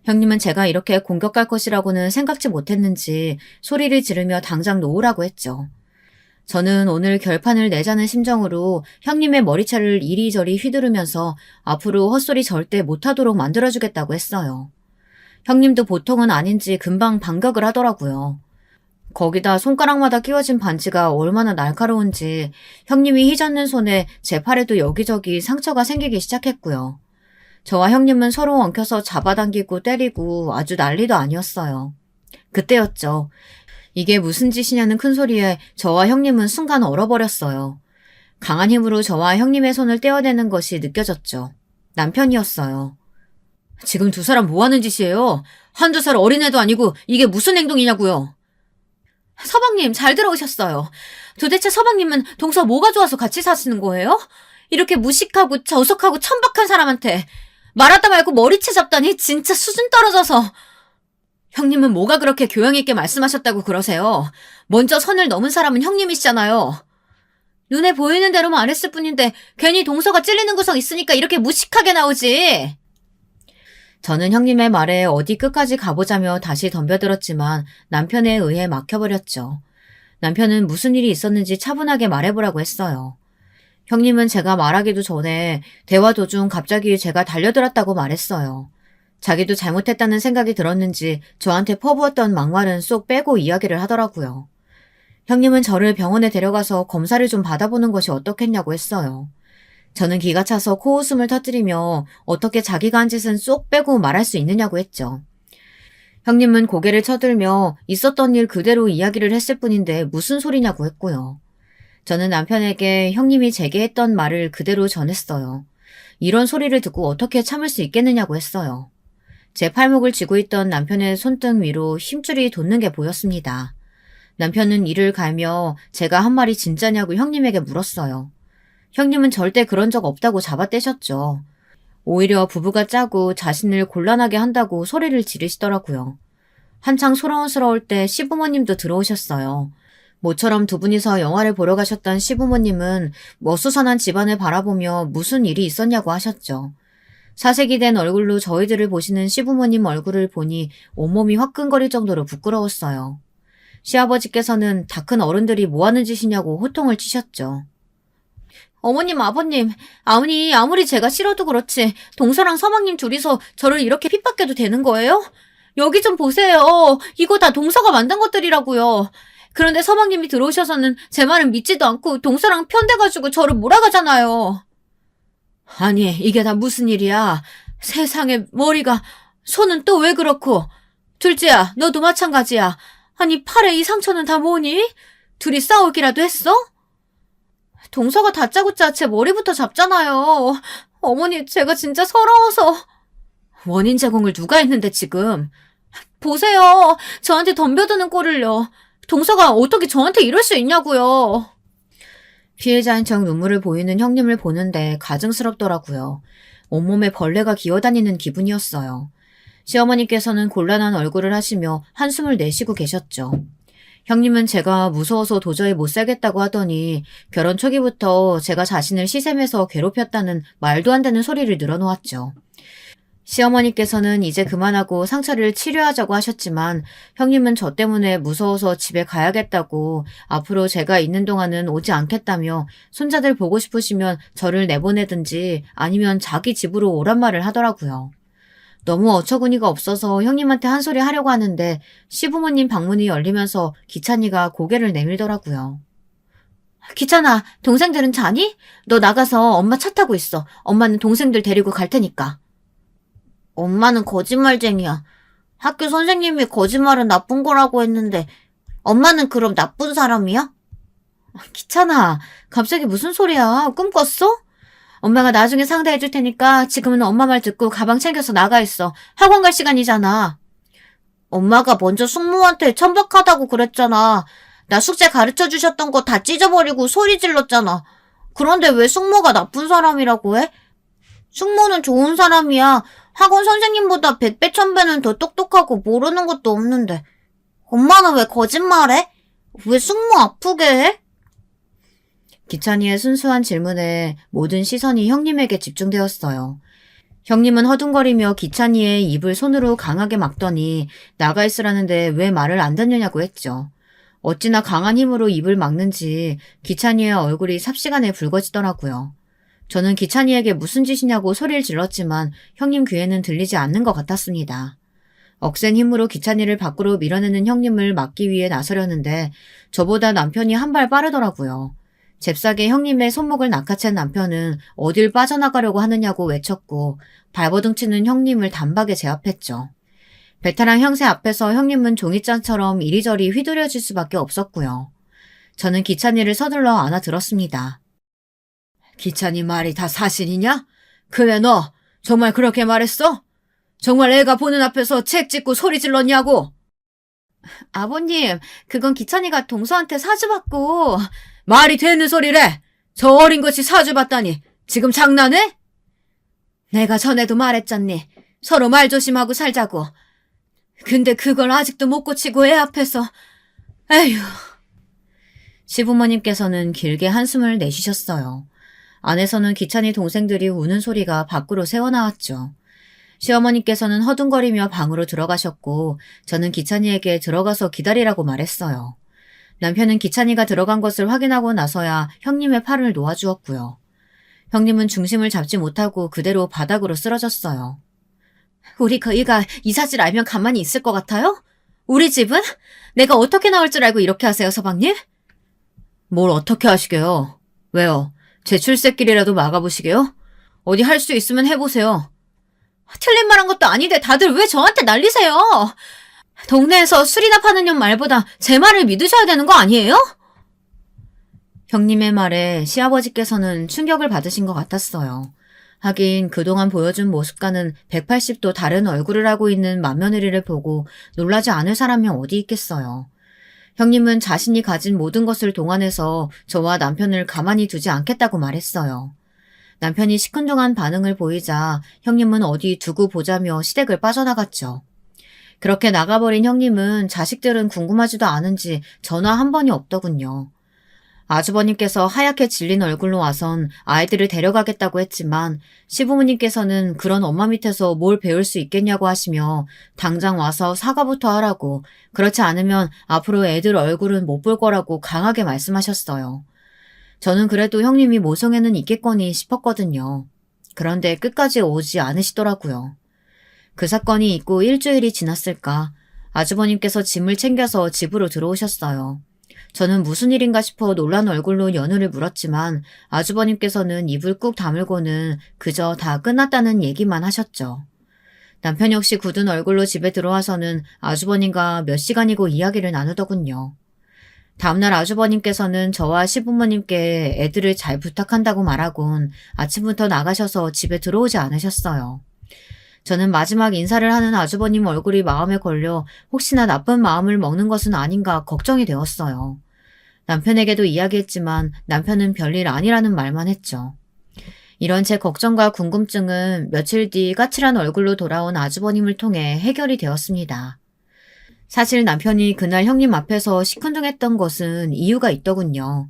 A: 형님은 제가 이렇게 공격할 것이라고는 생각지 못했는지 소리를 지르며 당장 놓으라고 했죠. 저는 오늘 결판을 내자는 심정으로 형님의 머리채를 이리저리 휘두르면서 앞으로 헛소리 절대 못하도록 만들어주겠다고 했어요. 형님도 보통은 아닌지 금방 반격을 하더라고요. 거기다 손가락마다 끼워진 반지가 얼마나 날카로운지 형님이 휘젓는 손에 제 팔에도 여기저기 상처가 생기기 시작했고요. 저와 형님은 서로 엉켜서 잡아당기고 때리고 아주 난리도 아니었어요. 그때였죠. 이게 무슨 짓이냐는 큰 소리에 저와 형님은 순간 얼어버렸어요. 강한 힘으로 저와 형님의 손을 떼어내는 것이 느껴졌죠. 남편이었어요. 지금 두 사람 뭐 하는 짓이에요? 한두 살 어린애도 아니고 이게 무슨 행동이냐고요? 서방님, 잘 들어오셨어요. 도대체 서방님은 동서 뭐가 좋아서 같이 사시는 거예요? 이렇게 무식하고 저속하고 천박한 사람한테 말하다 말고 머리채 잡다니 진짜 수준 떨어져서. 형님은 뭐가 그렇게 교양 있게 말씀하셨다고 그러세요? 먼저 선을 넘은 사람은 형님이시잖아요. 눈에 보이는 대로 말했을 뿐인데 괜히 동서가 찔리는 구석 있으니까 이렇게 무식하게 나오지. 저는 형님의 말에 어디 끝까지 가보자며 다시 덤벼들었지만 남편에 의해 막혀버렸죠. 남편은 무슨 일이 있었는지 차분하게 말해보라고 했어요. 형님은 제가 말하기도 전에 대화 도중 갑자기 제가 달려들었다고 말했어요. 자기도 잘못했다는 생각이 들었는지 저한테 퍼부었던 막말은 쏙 빼고 이야기를 하더라고요. 형님은 저를 병원에 데려가서 검사를 좀 받아보는 것이 어떻겠냐고 했어요. 저는 기가 차서 코웃음을 터뜨리며 어떻게 자기가 한 짓은 쏙 빼고 말할 수 있느냐고 했죠. 형님은 고개를 쳐들며 있었던 일 그대로 이야기를 했을 뿐인데 무슨 소리냐고 했고요. 저는 남편에게 형님이 제게 했던 말을 그대로 전했어요. 이런 소리를 듣고 어떻게 참을 수 있겠느냐고 했어요. 제 팔목을 쥐고 있던 남편의 손등 위로 힘줄이 돋는 게 보였습니다. 남편은 이를 갈며 제가 한 말이 진짜냐고 형님에게 물었어요. 형님은 절대 그런 적 없다고 잡아떼셨죠. 오히려 부부가 짜고 자신을 곤란하게 한다고 소리를 지르시더라고요. 한창 소란스러울 때 시부모님도 들어오셨어요. 모처럼 두 분이서 영화를 보러 가셨던 시부모님은 어수선한 집안을 바라보며 무슨 일이 있었냐고 하셨죠. 사색이 된 얼굴로 저희들을 보시는 시부모님 얼굴을 보니 온몸이 화끈거릴 정도로 부끄러웠어요. 시아버지께서는 다 큰 어른들이 뭐하는 짓이냐고 호통을 치셨죠. 어머님, 아버님, 아무리 제가 싫어도 그렇지 동서랑 서방님 둘이서 저를 이렇게 핍박해도 되는 거예요? 여기 좀 보세요. 이거 다 동서가 만든 것들이라고요. 그런데 서방님이 들어오셔서는 제 말은 믿지도 않고 동서랑 편대가지고 저를 몰아가잖아요. 아니, 이게 다 무슨 일이야. 세상에 머리가, 손은 또 왜 그렇고. 둘째야, 너도 마찬가지야. 아니, 팔에 이 상처는 다 뭐니? 둘이 싸우기라도 했어? 동서가 다짜고짜 제 머리부터 잡잖아요. 어머니, 제가 진짜 서러워서. 원인 제공을 누가 했는데 지금. 보세요. 저한테 덤벼드는 꼴을요. 동서가 어떻게 저한테 이럴 수 있냐고요. 피해자인 척 눈물을 보이는 형님을 보는데 가증스럽더라고요. 온몸에 벌레가 기어다니는 기분이었어요. 시어머니께서는 곤란한 얼굴을 하시며 한숨을 내쉬고 계셨죠. 형님은 제가 무서워서 도저히 못 살겠다고 하더니 결혼 초기부터 제가 자신을 시샘해서 괴롭혔다는 말도 안 되는 소리를 늘어놓았죠. 시어머니께서는 이제 그만하고 상처를 치료하자고 하셨지만 형님은 저 때문에 무서워서 집에 가야겠다고 앞으로 제가 있는 동안은 오지 않겠다며 손자들 보고 싶으시면 저를 내보내든지 아니면 자기 집으로 오란 말을 하더라고요. 너무 어처구니가 없어서 형님한테 한 소리 하려고 하는데 시부모님 방문이 열리면서 기찬이가 고개를 내밀더라고요. 기찬아, 동생들은 자니? 너 나가서 엄마 차 타고 있어. 엄마는 동생들 데리고 갈 테니까. 엄마는 거짓말쟁이야. 학교 선생님이 거짓말은 나쁜 거라고 했는데 엄마는 그럼 나쁜 사람이야? 기찬아, 갑자기 무슨 소리야? 꿈 꿨어? 엄마가 나중에 상대해줄 테니까 지금은 엄마 말 듣고 가방 챙겨서 나가 있어. 학원 갈 시간이잖아. 엄마가 먼저 숙모한테 천박하다고 그랬잖아. 나 숙제 가르쳐주셨던 거 다 찢어버리고 소리 질렀잖아. 그런데 왜 숙모가 나쁜 사람이라고 해? 숙모는 좋은 사람이야. 학원 선생님보다 100배 1000배는 더 똑똑하고 모르는 것도 없는데. 엄마는 왜 거짓말해? 왜 숙모 아프게 해? 기찬이의 순수한 질문에 모든 시선이 형님에게 집중되었어요. 형님은 허둥거리며 기찬이의 입을 손으로 강하게 막더니 나가 있으라는데 왜 말을 안 듣느냐고 했죠. 어찌나 강한 힘으로 입을 막는지 기찬이의 얼굴이 삽시간에 붉어지더라고요. 저는 기찬이에게 무슨 짓이냐고 소리를 질렀지만 형님 귀에는 들리지 않는 것 같았습니다. 억센 힘으로 기찬이를 밖으로 밀어내는 형님을 막기 위해 나서려는데 저보다 남편이 한 발 빠르더라고요. 잽싸게 형님의 손목을 낚아챈 남편은 어딜 빠져나가려고 하느냐고 외쳤고 발버둥 치는 형님을 단박에 제압했죠. 베테랑 형세 앞에서 형님은 종이장처럼 이리저리 휘두려질 수밖에 없었고요. 저는 기찬이를 서둘러 안아들었습니다. 기찬이 말이 다 사실이냐? 그래 너 정말 그렇게 말했어? 정말 애가 보는 앞에서 책 찍고 소리 질렀냐고? 아버님, 그건 기찬이가 동서한테 사주받고. 말이 되는 소리래! 저 어린 것이 사주받다니, 지금 장난해? 내가 전에도 말했잖니. 서로 말 조심하고 살자고. 근데 그걸 아직도 못 고치고 애 앞에서. 에휴. 시부모님께서는 길게 한숨을 내쉬셨어요. 안에서는 기찬이 동생들이 우는 소리가 밖으로 새어나왔죠. 시어머니께서는 허둥거리며 방으로 들어가셨고 저는 기찬이에게 들어가서 기다리라고 말했어요. 남편은 기찬이가 들어간 것을 확인하고 나서야 형님의 팔을 놓아주었고요. 형님은 중심을 잡지 못하고 그대로 바닥으로 쓰러졌어요. 우리 그이가 이 사실 알면 가만히 있을 것 같아요? 우리 집은? 내가 어떻게 나올 줄 알고 이렇게 하세요, 서방님? 뭘 어떻게 하시게요? 왜요? 제 출세길이라도 막아보시게요? 어디 할 수 있으면 해보세요. 틀린 말 한 것도 아닌데 다들 왜 저한테 난리세요? 동네에서 술이나 파는 년 말보다 제 말을 믿으셔야 되는 거 아니에요? 형님의 말에 시아버지께서는 충격을 받으신 것 같았어요. 하긴 그동안 보여준 모습과는 180도 다른 얼굴을 하고 있는 맏며느리를 보고 놀라지 않을 사람이 어디 있겠어요. 형님은 자신이 가진 모든 것을 동원해서 저와 남편을 가만히 두지 않겠다고 말했어요. 남편이 시큰둥한 반응을 보이자 형님은 어디 두고 보자며 시댁을 빠져나갔죠. 그렇게 나가버린 형님은 자식들은 궁금하지도 않은지 전화 한 번이 없더군요. 아주버님께서 하얗게 질린 얼굴로 와선 아이들을 데려가겠다고 했지만 시부모님께서는 그런 엄마 밑에서 뭘 배울 수 있겠냐고 하시며 당장 와서 사과부터 하라고, 그렇지 않으면 앞으로 애들 얼굴은 못 볼 거라고 강하게 말씀하셨어요. 저는 그래도 형님이 모성애는 있겠거니 싶었거든요. 그런데 끝까지 오지 않으시더라고요. 그 사건이 있고 일주일이 지났을까 아주버님께서 짐을 챙겨서 집으로 들어오셨어요. 저는 무슨 일인가 싶어 놀란 얼굴로 연우를 물었지만 아주버님께서는 입을 꾹 다물고는 그저 다 끝났다는 얘기만 하셨죠. 남편 역시 굳은 얼굴로 집에 들어와서는 아주버님과 몇 시간이고 이야기를 나누더군요. 다음날 아주버님께서는 저와 시부모님께 애들을 잘 부탁한다고 말하곤 아침부터 나가셔서 집에 들어오지 않으셨어요. 저는 마지막 인사를 하는 아주버님 얼굴이 마음에 걸려 혹시나 나쁜 마음을 먹는 것은 아닌가 걱정이 되었어요. 남편에게도 이야기했지만 남편은 별일 아니라는 말만 했죠. 이런 제 걱정과 궁금증은 며칠 뒤 까칠한 얼굴로 돌아온 아주버님을 통해 해결이 되었습니다. 사실 남편이 그날 형님 앞에서 시큰둥했던 것은 이유가 있더군요.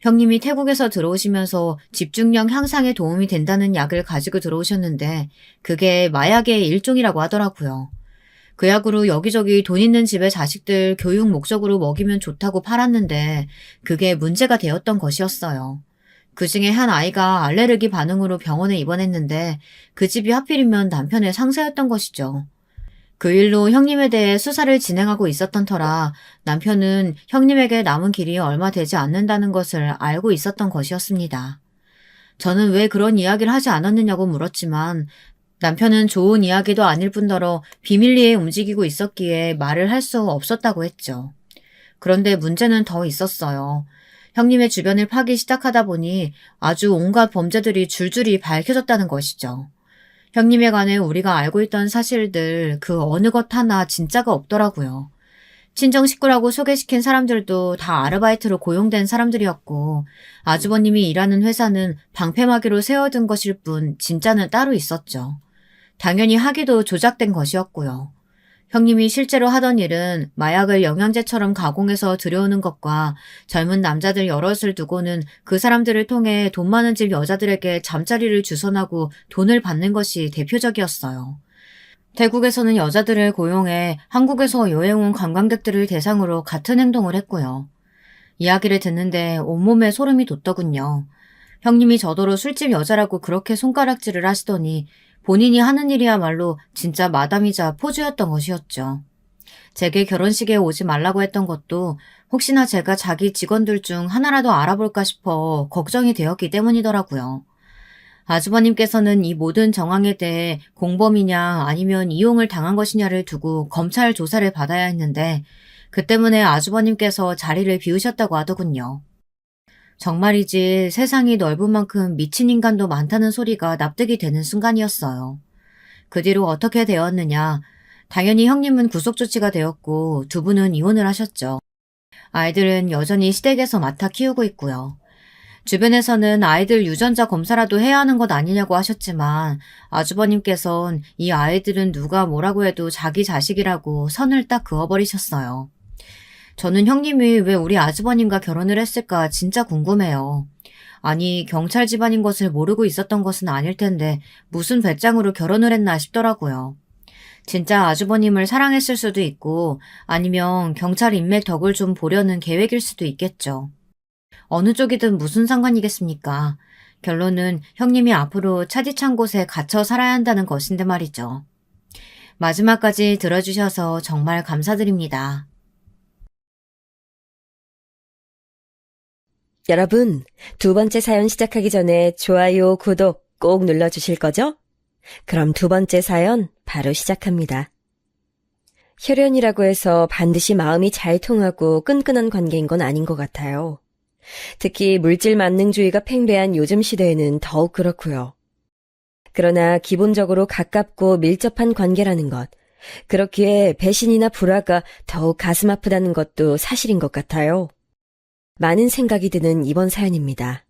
A: 형님이 태국에서 들어오시면서 집중력 향상에 도움이 된다는 약을 가지고 들어오셨는데 그게 마약의 일종이라고 하더라고요. 그 약으로 여기저기 돈 있는 집의 자식들 교육 목적으로 먹이면 좋다고 팔았는데 그게 문제가 되었던 것이었어요. 그 중에 한 아이가 알레르기 반응으로 병원에 입원했는데 그 집이 하필이면 남편의 상사였던 것이죠. 그 일로 형님에 대해 수사를 진행하고 있었던 터라 남편은 형님에게 남은 길이 얼마 되지 않는다는 것을 알고 있었던 것이었습니다. 저는 왜 그런 이야기를 하지 않았느냐고 물었지만 남편은 좋은 이야기도 아닐 뿐더러 비밀리에 움직이고 있었기에 말을 할 수 없었다고 했죠. 그런데 문제는 더 있었어요. 형님의 주변을 파기 시작하다 보니 아주 온갖 범죄들이 줄줄이 밝혀졌다는 것이죠. 형님에 관해 우리가 알고 있던 사실들 그 어느 것 하나 진짜가 없더라고요. 친정 식구라고 소개시킨 사람들도 다 아르바이트로 고용된 사람들이었고 아주버님이 일하는 회사는 방패막이로 세워둔 것일 뿐 진짜는 따로 있었죠. 당연히 학위도 조작된 것이었고요. 형님이 실제로 하던 일은 마약을 영양제처럼 가공해서 들여오는 것과 젊은 남자들 여럿을 두고는 그 사람들을 통해 돈 많은 집 여자들에게 잠자리를 주선하고 돈을 받는 것이 대표적이었어요. 태국에서는 여자들을 고용해 한국에서 여행 온 관광객들을 대상으로 같은 행동을 했고요. 이야기를 듣는데 온몸에 소름이 돋더군요. 형님이 저더러 술집 여자라고 그렇게 손가락질을 하시더니 본인이 하는 일이야말로 진짜 마담이자 포주였던 것이었죠. 제게 결혼식에 오지 말라고 했던 것도 혹시나 제가 자기 직원들 중 하나라도 알아볼까 싶어 걱정이 되었기 때문이더라고요. 아주버님께서는 이 모든 정황에 대해 공범이냐 아니면 이용을 당한 것이냐를 두고 검찰 조사를 받아야 했는데 그 때문에 아주버님께서 자리를 비우셨다고 하더군요. 정말이지 세상이 넓은 만큼 미친 인간도 많다는 소리가 납득이 되는 순간이었어요. 그 뒤로 어떻게 되었느냐. 당연히 형님은 구속 조치가 되었고 두 분은 이혼을 하셨죠. 아이들은 여전히 시댁에서 맡아 키우고 있고요. 주변에서는 아이들 유전자 검사라도 해야 하는 것 아니냐고 하셨지만 아주버님께선 이 아이들은 누가 뭐라고 해도 자기 자식이라고 선을 딱 그어버리셨어요. 저는 형님이 왜 우리 아주버님과 결혼을 했을까 진짜 궁금해요. 아니, 경찰 집안인 것을 모르고 있었던 것은 아닐 텐데 무슨 배짱으로 결혼을 했나 싶더라고요. 진짜 아주버님을 사랑했을 수도 있고 아니면 경찰 인맥 덕을 좀 보려는 계획일 수도 있겠죠. 어느 쪽이든 무슨 상관이겠습니까? 결론은 형님이 앞으로 차디찬 곳에 갇혀 살아야 한다는 것인데 말이죠. 마지막까지 들어주셔서 정말 감사드립니다.
B: 여러분, 두 번째 사연 시작하기 전에 좋아요, 구독 꼭 눌러주실 거죠? 그럼 두 번째 사연 바로 시작합니다. 혈연이라고 해서 반드시 마음이 잘 통하고 끈끈한 관계인 건 아닌 것 같아요. 특히 물질 만능주의가 팽배한 요즘 시대에는 더욱 그렇고요. 그러나 기본적으로 가깝고 밀접한 관계라는 것, 그렇기에 배신이나 불화가 더욱 가슴 아프다는 것도 사실인 것 같아요. 많은 생각이 드는 이번 사연입니다.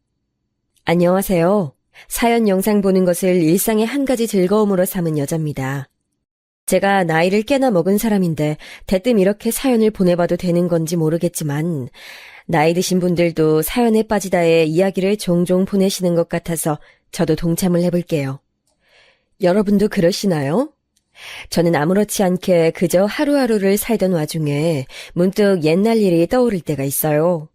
B: 안녕하세요. 사연 영상 보는 것을 일상의 한 가지 즐거움으로 삼은 여자입니다. 제가 나이를 꽤나 먹은 사람인데 대뜸 이렇게 사연을 보내봐도 되는 건지 모르겠지만 나이 드신 분들도 사연에 빠지다의 이야기를 종종 보내시는 것 같아서 저도 동참을 해볼게요. 여러분도 그러시나요? 저는 아무렇지 않게 그저 하루하루를 살던 와중에 문득 옛날 일이 떠오를 때가 있어요.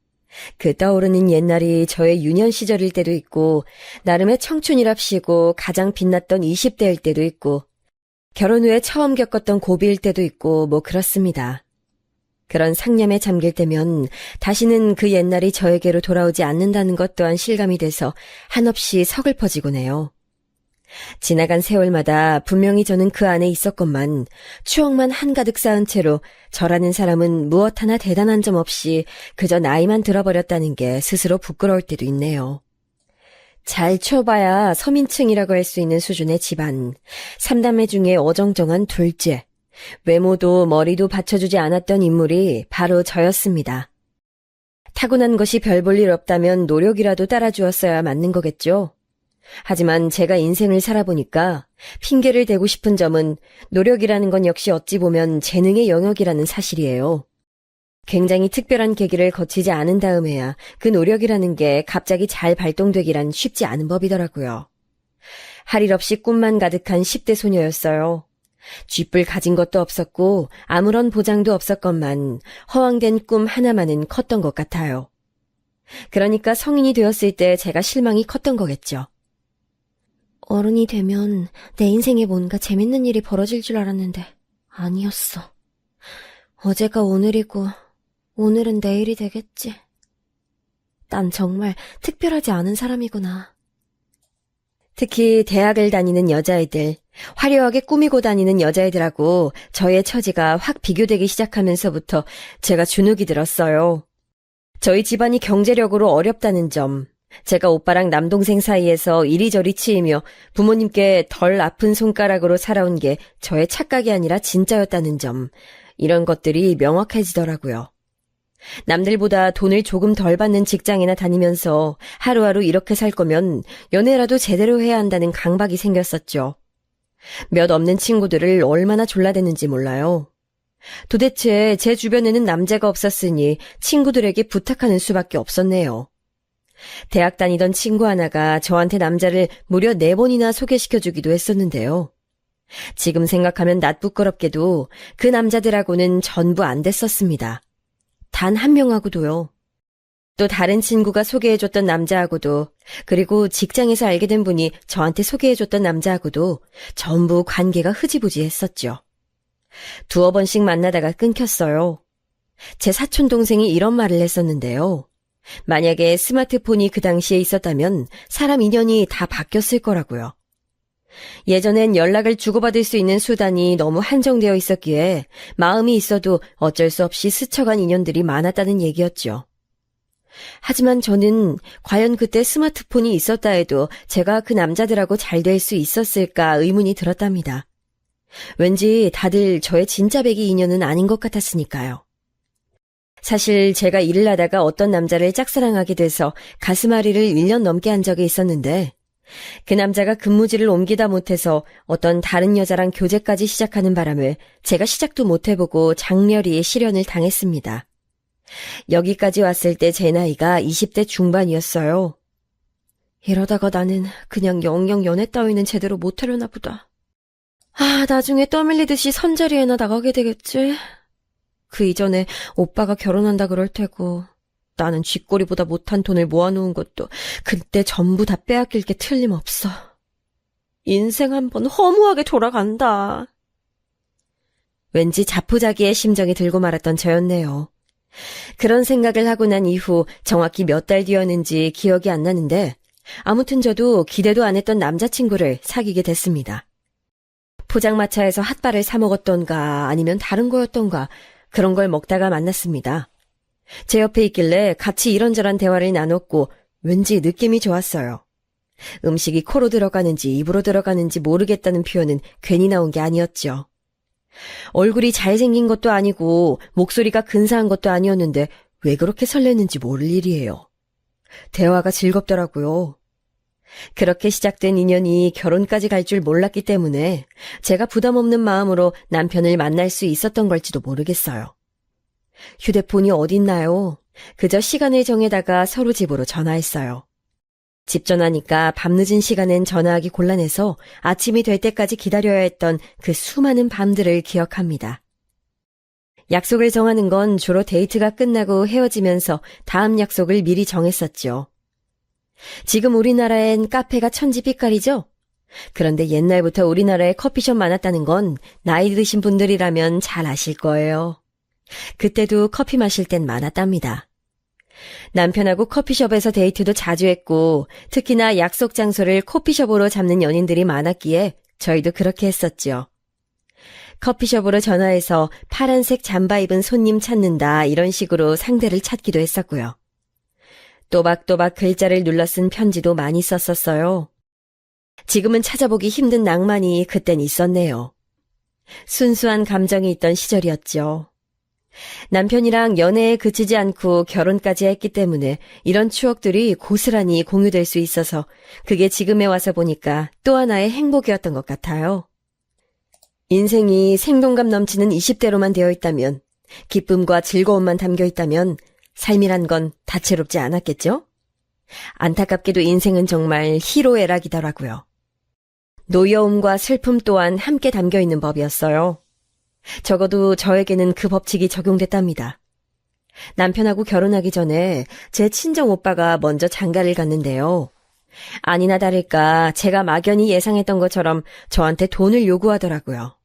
B: 그 떠오르는 옛날이 저의 유년 시절일 때도 있고 나름의 청춘이랍시고 가장 빛났던 20대일 때도 있고 결혼 후에 처음 겪었던 고비일 때도 있고 뭐 그렇습니다. 그런 상념에 잠길 때면 다시는 그 옛날이 저에게로 돌아오지 않는다는 것 또한 실감이 돼서 한없이 서글퍼지곤 해요. 지나간 세월마다 분명히 저는 그 안에 있었건만 추억만 한가득 쌓은 채로 저라는 사람은 무엇 하나 대단한 점 없이 그저 나이만 들어버렸다는 게 스스로 부끄러울 때도 있네요. 잘 쳐봐야 서민층이라고 할 수 있는 수준의 집안, 3남매 중에 어정쩡한 둘째, 외모도 머리도 받쳐주지 않았던 인물이 바로 저였습니다. 타고난 것이 별 볼 일 없다면 노력이라도 따라주었어야 맞는 거겠죠. 하지만 제가 인생을 살아보니까 핑계를 대고 싶은 점은 노력이라는 건 역시 어찌 보면 재능의 영역이라는 사실이에요. 굉장히 특별한 계기를 거치지 않은 다음에야 그 노력이라는 게 갑자기 잘 발동되기란 쉽지 않은 법이더라고요. 할 일 없이 꿈만 가득한 10대 소녀였어요. 쥐뿔 가진 것도 없었고 아무런 보장도 없었건만 허황된 꿈 하나만은 컸던 것 같아요. 그러니까 성인이 되었을 때 제가 실망이 컸던 거겠죠. 어른이 되면 내 인생에 뭔가 재밌는 일이 벌어질 줄 알았는데 아니었어. 어제가 오늘이고 오늘은 내일이 되겠지. 난 정말 특별하지 않은 사람이구나. 특히 대학을 다니는 여자애들, 화려하게 꾸미고 다니는 여자애들하고 저의 처지가 확 비교되기 시작하면서부터 제가 주눅이 들었어요. 저희 집안이 경제력으로 어렵다는 점, 제가 오빠랑 남동생 사이에서 이리저리 치이며 부모님께 덜 아픈 손가락으로 살아온 게 저의 착각이 아니라 진짜였다는 점, 이런 것들이 명확해지더라고요. 남들보다 돈을 조금 덜 받는 직장이나 다니면서 하루하루 이렇게 살 거면 연애라도 제대로 해야 한다는 강박이 생겼었죠. 몇 없는 친구들을 얼마나 졸라대는지 몰라요. 도대체 제 주변에는 남자가 없었으니 친구들에게 부탁하는 수밖에 없었네요. 대학 다니던 친구 하나가 저한테 남자를 무려 4번이나 소개시켜주기도 했었는데요. 지금 생각하면 낯부끄럽게도 그 남자들하고는 전부 안 됐었습니다. 단 한 명하고도요. 또 다른 친구가 소개해줬던 남자하고도, 그리고 직장에서 알게 된 분이 저한테 소개해줬던 남자하고도 전부 관계가 흐지부지했었죠. 두어 번씩 만나다가 끊겼어요. 제 사촌동생이 이런 말을 했었는데요. 만약에 스마트폰이 그 당시에 있었다면 사람 인연이 다 바뀌었을 거라고요. 예전엔 연락을 주고받을 수 있는 수단이 너무 한정되어 있었기에 마음이 있어도 어쩔 수 없이 스쳐간 인연들이 많았다는 얘기였죠. 하지만 저는 과연 그때 스마트폰이 있었다 해도 제가 그 남자들하고 잘 될 수 있었을까 의문이 들었답니다. 왠지 다들 저의 진짜 배기 인연은 아닌 것 같았으니까요. 사실 제가 일을 하다가 어떤 남자를 짝사랑하게 돼서 가슴앓이를 1년 넘게 한 적이 있었는데 그 남자가 근무지를 옮기다 못해서 어떤 다른 여자랑 교제까지 시작하는 바람에 제가 시작도 못해보고 장렬히 실연을 당했습니다. 여기까지 왔을 때 제 나이가 20대 중반이었어요. 이러다가 나는 그냥 영영 연애 따위는 제대로 못하려나 보다. 나중에 떠밀리듯이 선자리에나 나가게 되겠지. 그 이전에 오빠가 결혼한다 그럴 테고 나는 쥐꼬리보다 못한 돈을 모아놓은 것도 그때 전부 다 빼앗길 게 틀림없어. 인생 한번 허무하게 돌아간다. 왠지 자포자기의 심정이 들고 말았던 저였네요. 그런 생각을 하고 난 이후 정확히 몇 달 뒤였는지 기억이 안 나는데 아무튼 저도 기대도 안 했던 남자친구를 사귀게 됐습니다. 포장마차에서 핫바를 사 먹었던가 아니면 다른 거였던가 그런 걸 먹다가 만났습니다. 제 옆에 있길래 같이 이런저런 대화를 나눴고 왠지 느낌이 좋았어요. 음식이 코로 들어가는지 입으로 들어가는지 모르겠다는 표현은 괜히 나온 게 아니었죠. 얼굴이 잘생긴 것도 아니고 목소리가 근사한 것도 아니었는데 왜 그렇게 설레는지 모를 일이에요. 대화가 즐겁더라고요. 그렇게 시작된 인연이 결혼까지 갈 줄 몰랐기 때문에 제가 부담 없는 마음으로 남편을 만날 수 있었던 걸지도 모르겠어요. 휴대폰이 어딨나요? 그저 시간을 정해다가 서로 집으로 전화했어요. 집 전화니까 밤늦은 시간엔 전화하기 곤란해서 아침이 될 때까지 기다려야 했던 그 수많은 밤들을 기억합니다. 약속을 정하는 건 주로 데이트가 끝나고 헤어지면서 다음 약속을 미리 정했었죠. 지금 우리나라엔 카페가 천지빛깔이죠? 그런데 옛날부터 우리나라에 커피숍 많았다는 건 나이 드신 분들이라면 잘 아실 거예요. 그때도 커피 마실 땐 많았답니다. 남편하고 커피숍에서 데이트도 자주 했고 특히나 약속 장소를 커피숍으로 잡는 연인들이 많았기에 저희도 그렇게 했었죠. 커피숍으로 전화해서 파란색 잠바 입은 손님 찾는다 이런 식으로 상대를 찾기도 했었고요. 또박또박 글자를 눌러 쓴 편지도 많이 썼었어요. 지금은 찾아보기 힘든 낭만이 그땐 있었네요. 순수한 감정이 있던 시절이었죠. 남편이랑 연애에 그치지 않고 결혼까지 했기 때문에 이런 추억들이 고스란히 공유될 수 있어서 그게 지금에 와서 보니까 또 하나의 행복이었던 것 같아요. 인생이 생동감 넘치는 20대로만 되어 있다면, 기쁨과 즐거움만 담겨 있다면 삶이란 건 다채롭지 않았겠죠? 안타깝게도 인생은 정말 희로애락이더라고요. 노여움과 슬픔 또한 함께 담겨 있는 법이었어요. 적어도 저에게는 그 법칙이 적용됐답니다. 남편하고 결혼하기 전에 제 친정 오빠가 먼저 장가를 갔는데요. 아니나 다를까 제가 막연히 예상했던 것처럼 저한테 돈을 요구하더라고요.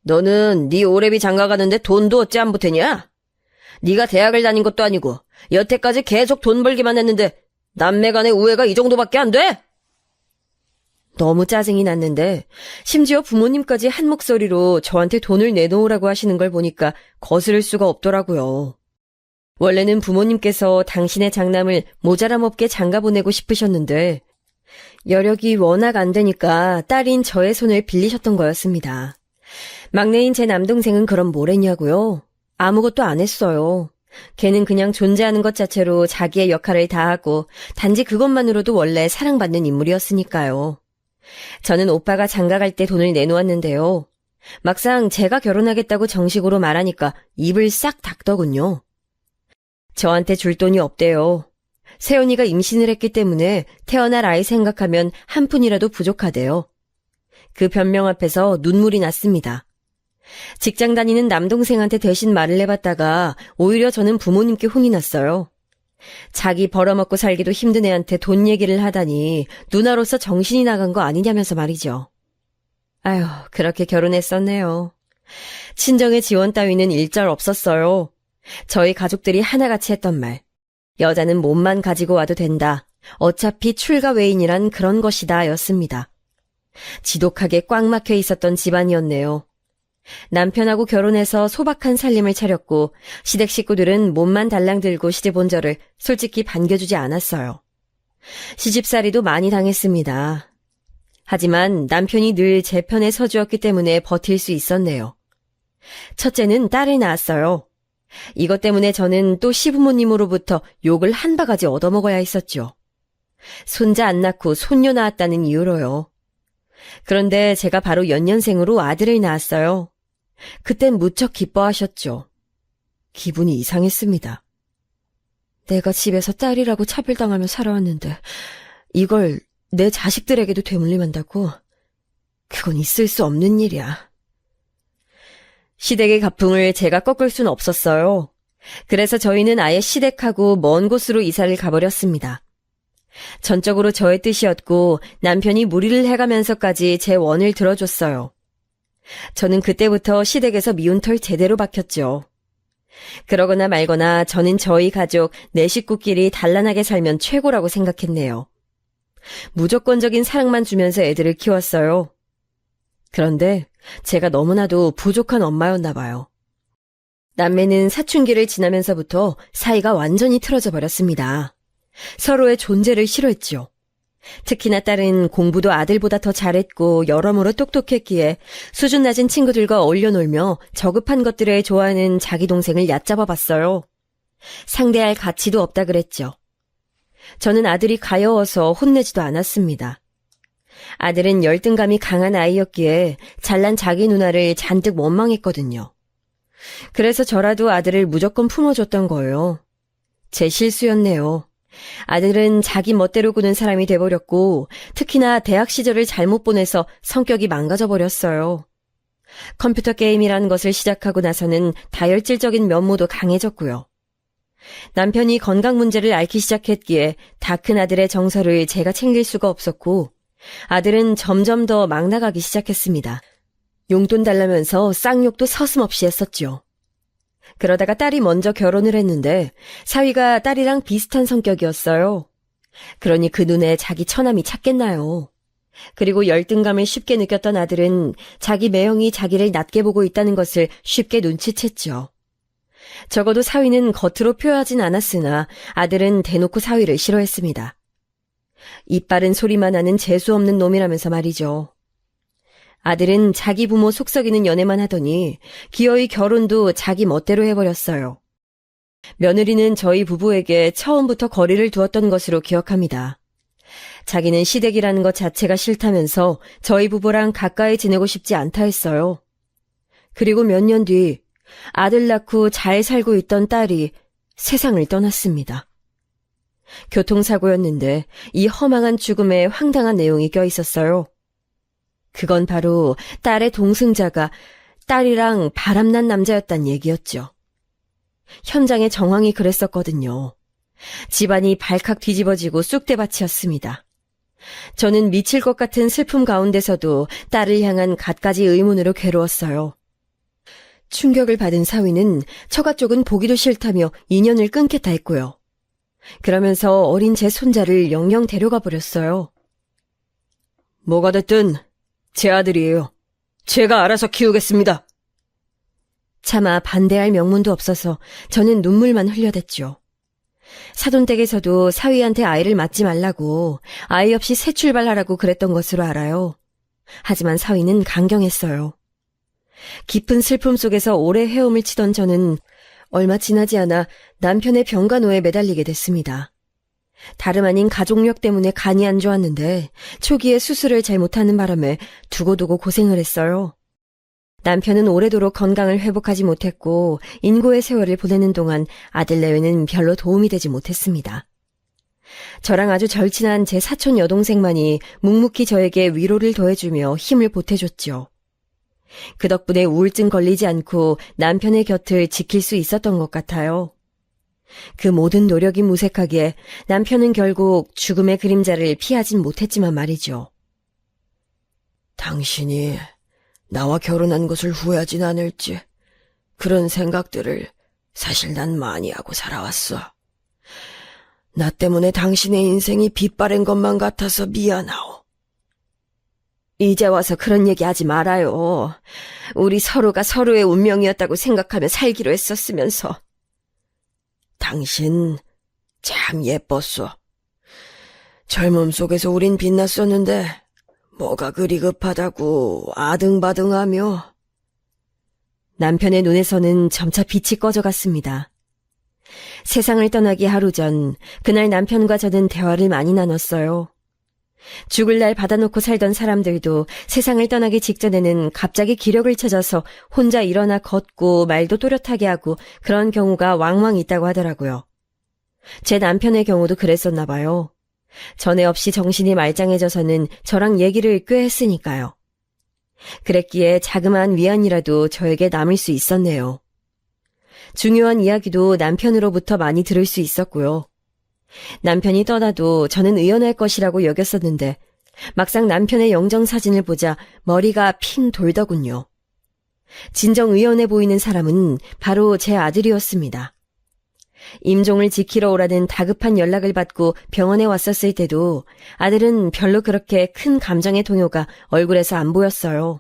B: 너는 네 오래비 장가 가는데 돈도 어찌 안 보태냐? 네가 대학을 다닌 것도 아니고 여태까지 계속 돈 벌기만 했는데 남매 간의 우애가 이 정도밖에 안 돼? 너무 짜증이 났는데 심지어 부모님까지 한 목소리로 저한테 돈을 내놓으라고 하시는 걸 보니까 거스를 수가 없더라고요. 원래는 부모님께서 당신의 장남을 모자람 없게 장가 보내고 싶으셨는데 여력이 워낙 안 되니까 딸인 저의 손을 빌리셨던 거였습니다. 막내인 제 남동생은 그럼 뭘 했냐고요? 아무것도 안 했어요. 걔는 그냥 존재하는 것 자체로 자기의 역할을 다하고 단지 그것만으로도 원래 사랑받는 인물이었으니까요. 저는 오빠가 장가갈 때 돈을 내놓았는데요. 막상 제가 결혼하겠다고 정식으로 말하니까 입을 싹 닫더군요. 저한테 줄 돈이 없대요. 새언니가 임신을 했기 때문에 태어날 아이 생각하면 한 푼이라도 부족하대요. 그 변명 앞에서 눈물이 났습니다. 직장 다니는 남동생한테 대신 말을 해봤다가 오히려 저는 부모님께 혼이 났어요. 자기 벌어먹고 살기도 힘든 애한테 돈 얘기를 하다니 누나로서 정신이 나간 거 아니냐면서 말이죠. 아휴, 그렇게 결혼했었네요. 친정의 지원 따위는 일절 없었어요. 저희 가족들이 하나같이 했던 말. 여자는 몸만 가지고 와도 된다. 어차피 출가 외인이란 그런 것이다 였습니다. 지독하게 꽉 막혀 있었던 집안이었네요. 남편하고 결혼해서 소박한 살림을 차렸고 시댁 식구들은 몸만 달랑 들고 시집 온 저를 솔직히 반겨주지 않았어요. 시집살이도 많이 당했습니다. 하지만 남편이 늘 제 편에 서주었기 때문에 버틸 수 있었네요. 첫째는 딸을 낳았어요. 이것 때문에 저는 또 시부모님으로부터 욕을 한 바가지 얻어먹어야 했었죠. 손자 안 낳고 손녀 낳았다는 이유로요. 그런데 제가 바로 연년생으로 아들을 낳았어요. 그땐 무척 기뻐하셨죠. 기분이 이상했습니다. 내가 집에서 딸이라고 차별당하며 살아왔는데 이걸 내 자식들에게도 되물림한다고? 그건 있을 수 없는 일이야. 시댁의 가풍을 제가 꺾을 수는 없었어요. 그래서 저희는 아예 시댁하고 먼 곳으로 이사를 가버렸습니다. 전적으로 저의 뜻이었고 남편이 무리를 해가면서까지 제 원을 들어줬어요. 저는 그때부터 시댁에서 미운 털 제대로 박혔죠. 그러거나 말거나 저는 저희 가족 네 식구끼리 단란하게 살면 최고라고 생각했네요. 무조건적인 사랑만 주면서 애들을 키웠어요. 그런데 제가 너무나도 부족한 엄마였나 봐요. 남매는 사춘기를 지나면서부터 사이가 완전히 틀어져 버렸습니다. 서로의 존재를 싫어했죠. 특히나 딸은 공부도 아들보다 더 잘했고 여러모로 똑똑했기에 수준 낮은 친구들과 어울려 놀며 저급한 것들을 좋아하는 자기 동생을 얕잡아 봤어요. 상대할 가치도 없다 그랬죠. 저는 아들이 가여워서 혼내지도 않았습니다. 아들은 열등감이 강한 아이였기에 잘난 자기 누나를 잔뜩 원망했거든요. 그래서 저라도 아들을 무조건 품어줬던 거예요. 제 실수였네요. 아들은 자기 멋대로 구는 사람이 돼버렸고 특히나 대학 시절을 잘못 보내서 성격이 망가져버렸어요. 컴퓨터 게임이라는 것을 시작하고 나서는 다혈질적인 면모도 강해졌고요. 남편이 건강 문제를 앓기 시작했기에 다 큰 아들의 정서를 제가 챙길 수가 없었고 아들은 점점 더 막 나가기 시작했습니다. 용돈 달라면서 쌍욕도 서슴없이 했었죠. 그러다가 딸이 먼저 결혼을 했는데 사위가 딸이랑 비슷한 성격이었어요. 그러니 그 눈에 자기 처남이 찼겠나요. 그리고 열등감을 쉽게 느꼈던 아들은 자기 매형이 자기를 낮게 보고 있다는 것을 쉽게 눈치챘죠. 적어도 사위는 겉으로 표하진 않았으나 아들은 대놓고 사위를 싫어했습니다. 이빨은 소리만 하는 재수없는 놈이라면서 말이죠. 아들은 자기 부모 속썩이는 연애만 하더니 기어이 결혼도 자기 멋대로 해버렸어요. 며느리는 저희 부부에게 처음부터 거리를 두었던 것으로 기억합니다. 자기는 시댁이라는 것 자체가 싫다면서 저희 부부랑 가까이 지내고 싶지 않다 했어요. 그리고 몇 년 뒤 아들 낳고 잘 살고 있던 딸이 세상을 떠났습니다. 교통사고였는데 이 허망한 죽음에 황당한 내용이 껴있었어요. 그건 바로 딸의 동승자가 딸이랑 바람난 남자였단 얘기였죠. 현장의 정황이 그랬었거든요. 집안이 발칵 뒤집어지고 쑥대밭이었습니다. 저는 미칠 것 같은 슬픔 가운데서도 딸을 향한 갖가지 의문으로 괴로웠어요. 충격을 받은 사위는 처가 쪽은 보기도 싫다며 인연을 끊겠다 했고요. 그러면서 어린 제 손자를 영영 데려가 버렸어요. 뭐가 됐든 제 아들이에요. 제가 알아서 키우겠습니다. 차마 반대할 명분도 없어서 저는 눈물만 흘려댔죠. 사돈댁에서도 사위한테 아이를 낳지 말라고 아이 없이 새 출발하라고 그랬던 것으로 알아요. 하지만 사위는 강경했어요. 깊은 슬픔 속에서 오래 헤엄을 치던 저는 얼마 지나지 않아 남편의 병간호에 매달리게 됐습니다. 다름 아닌 가족력 때문에 간이 안 좋았는데 초기에 수술을 잘못하는 바람에 두고두고 고생을 했어요. 남편은 오래도록 건강을 회복하지 못했고 인고의 세월을 보내는 동안 아들 내외는 별로 도움이 되지 못했습니다. 저랑 아주 절친한 제 사촌 여동생만이 묵묵히 저에게 위로를 더해주며 힘을 보태줬죠. 그 덕분에 우울증 걸리지 않고 남편의 곁을 지킬 수 있었던 것 같아요. 그 모든 노력이 무색하기에 남편은 결국 죽음의 그림자를 피하진 못했지만 말이죠. 당신이 나와 결혼한 것을 후회하진 않을지 그런 생각들을 사실 난 많이 하고 살아왔어. 나 때문에 당신의 인생이 빛바랜 것만 같아서 미안하오. 이제 와서 그런 얘기 하지 말아요. 우리 서로가 서로의 운명이었다고 생각하며 살기로 했었으면서. 당신 참 예뻤어. 젊음 속에서 우린 빛났었는데 뭐가 그리 급하다고 아등바등하며. 남편의 눈에서는 점차 빛이 꺼져갔습니다. 세상을 떠나기 하루 전, 그날 남편과 저는 대화를 많이 나눴어요. 죽을 날 받아놓고 살던 사람들도 세상을 떠나기 직전에는 갑자기 기력을 찾아서 혼자 일어나 걷고 말도 또렷하게 하고 그런 경우가 왕왕 있다고 하더라고요. 제 남편의 경우도 그랬었나 봐요. 전에 없이 정신이 말짱해져서는 저랑 얘기를 꽤 했으니까요. 그랬기에 자그마한 위안이라도 저에게 남을 수 있었네요. 중요한 이야기도 남편으로부터 많이 들을 수 있었고요. 남편이 떠나도 저는 의연할 것이라고 여겼었는데 막상 남편의 영정사진을 보자 머리가 핑 돌더군요. 진정 의연해 보이는 사람은 바로 제 아들이었습니다. 임종을 지키러 오라는 다급한 연락을 받고 병원에 왔었을 때도 아들은 별로 그렇게 큰 감정의 동요가 얼굴에서 안 보였어요.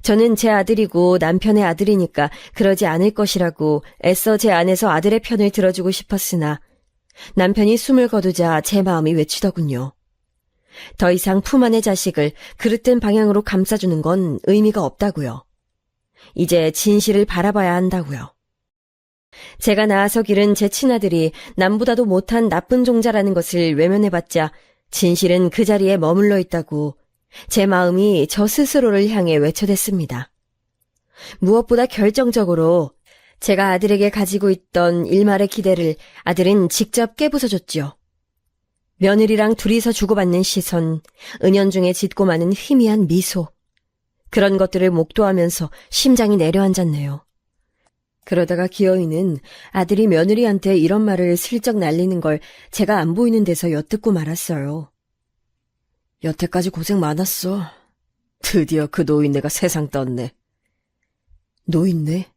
B: 저는 제 아들이고 남편의 아들이니까 그러지 않을 것이라고 애써 제 안에서 아들의 편을 들어주고 싶었으나 남편이 숨을 거두자 제 마음이 외치더군요. 더 이상 품 안의 자식을 그릇된 방향으로 감싸주는 건 의미가 없다고요. 이제 진실을 바라봐야 한다고요. 제가 나아서 기른 제 친아들이 남보다도 못한 나쁜 종자라는 것을 외면해봤자 진실은 그 자리에 머물러 있다고 제 마음이 저 스스로를 향해 외쳐댔습니다. 무엇보다 결정적으로 제가 아들에게 가지고 있던 일말의 기대를 아들은 직접 깨부숴줬지요. 며느리랑 둘이서 주고받는 시선, 은연중에 짙고 많은 희미한 미소, 그런 것들을 목도하면서 심장이 내려앉았네요. 그러다가 기어이는 아들이 며느리한테 이런 말을 슬쩍 날리는 걸 제가 안 보이는 데서 엿듣고 말았어요. 여태까지 고생 많았어. 드디어 그 노인네가 세상 떴네. 노인네?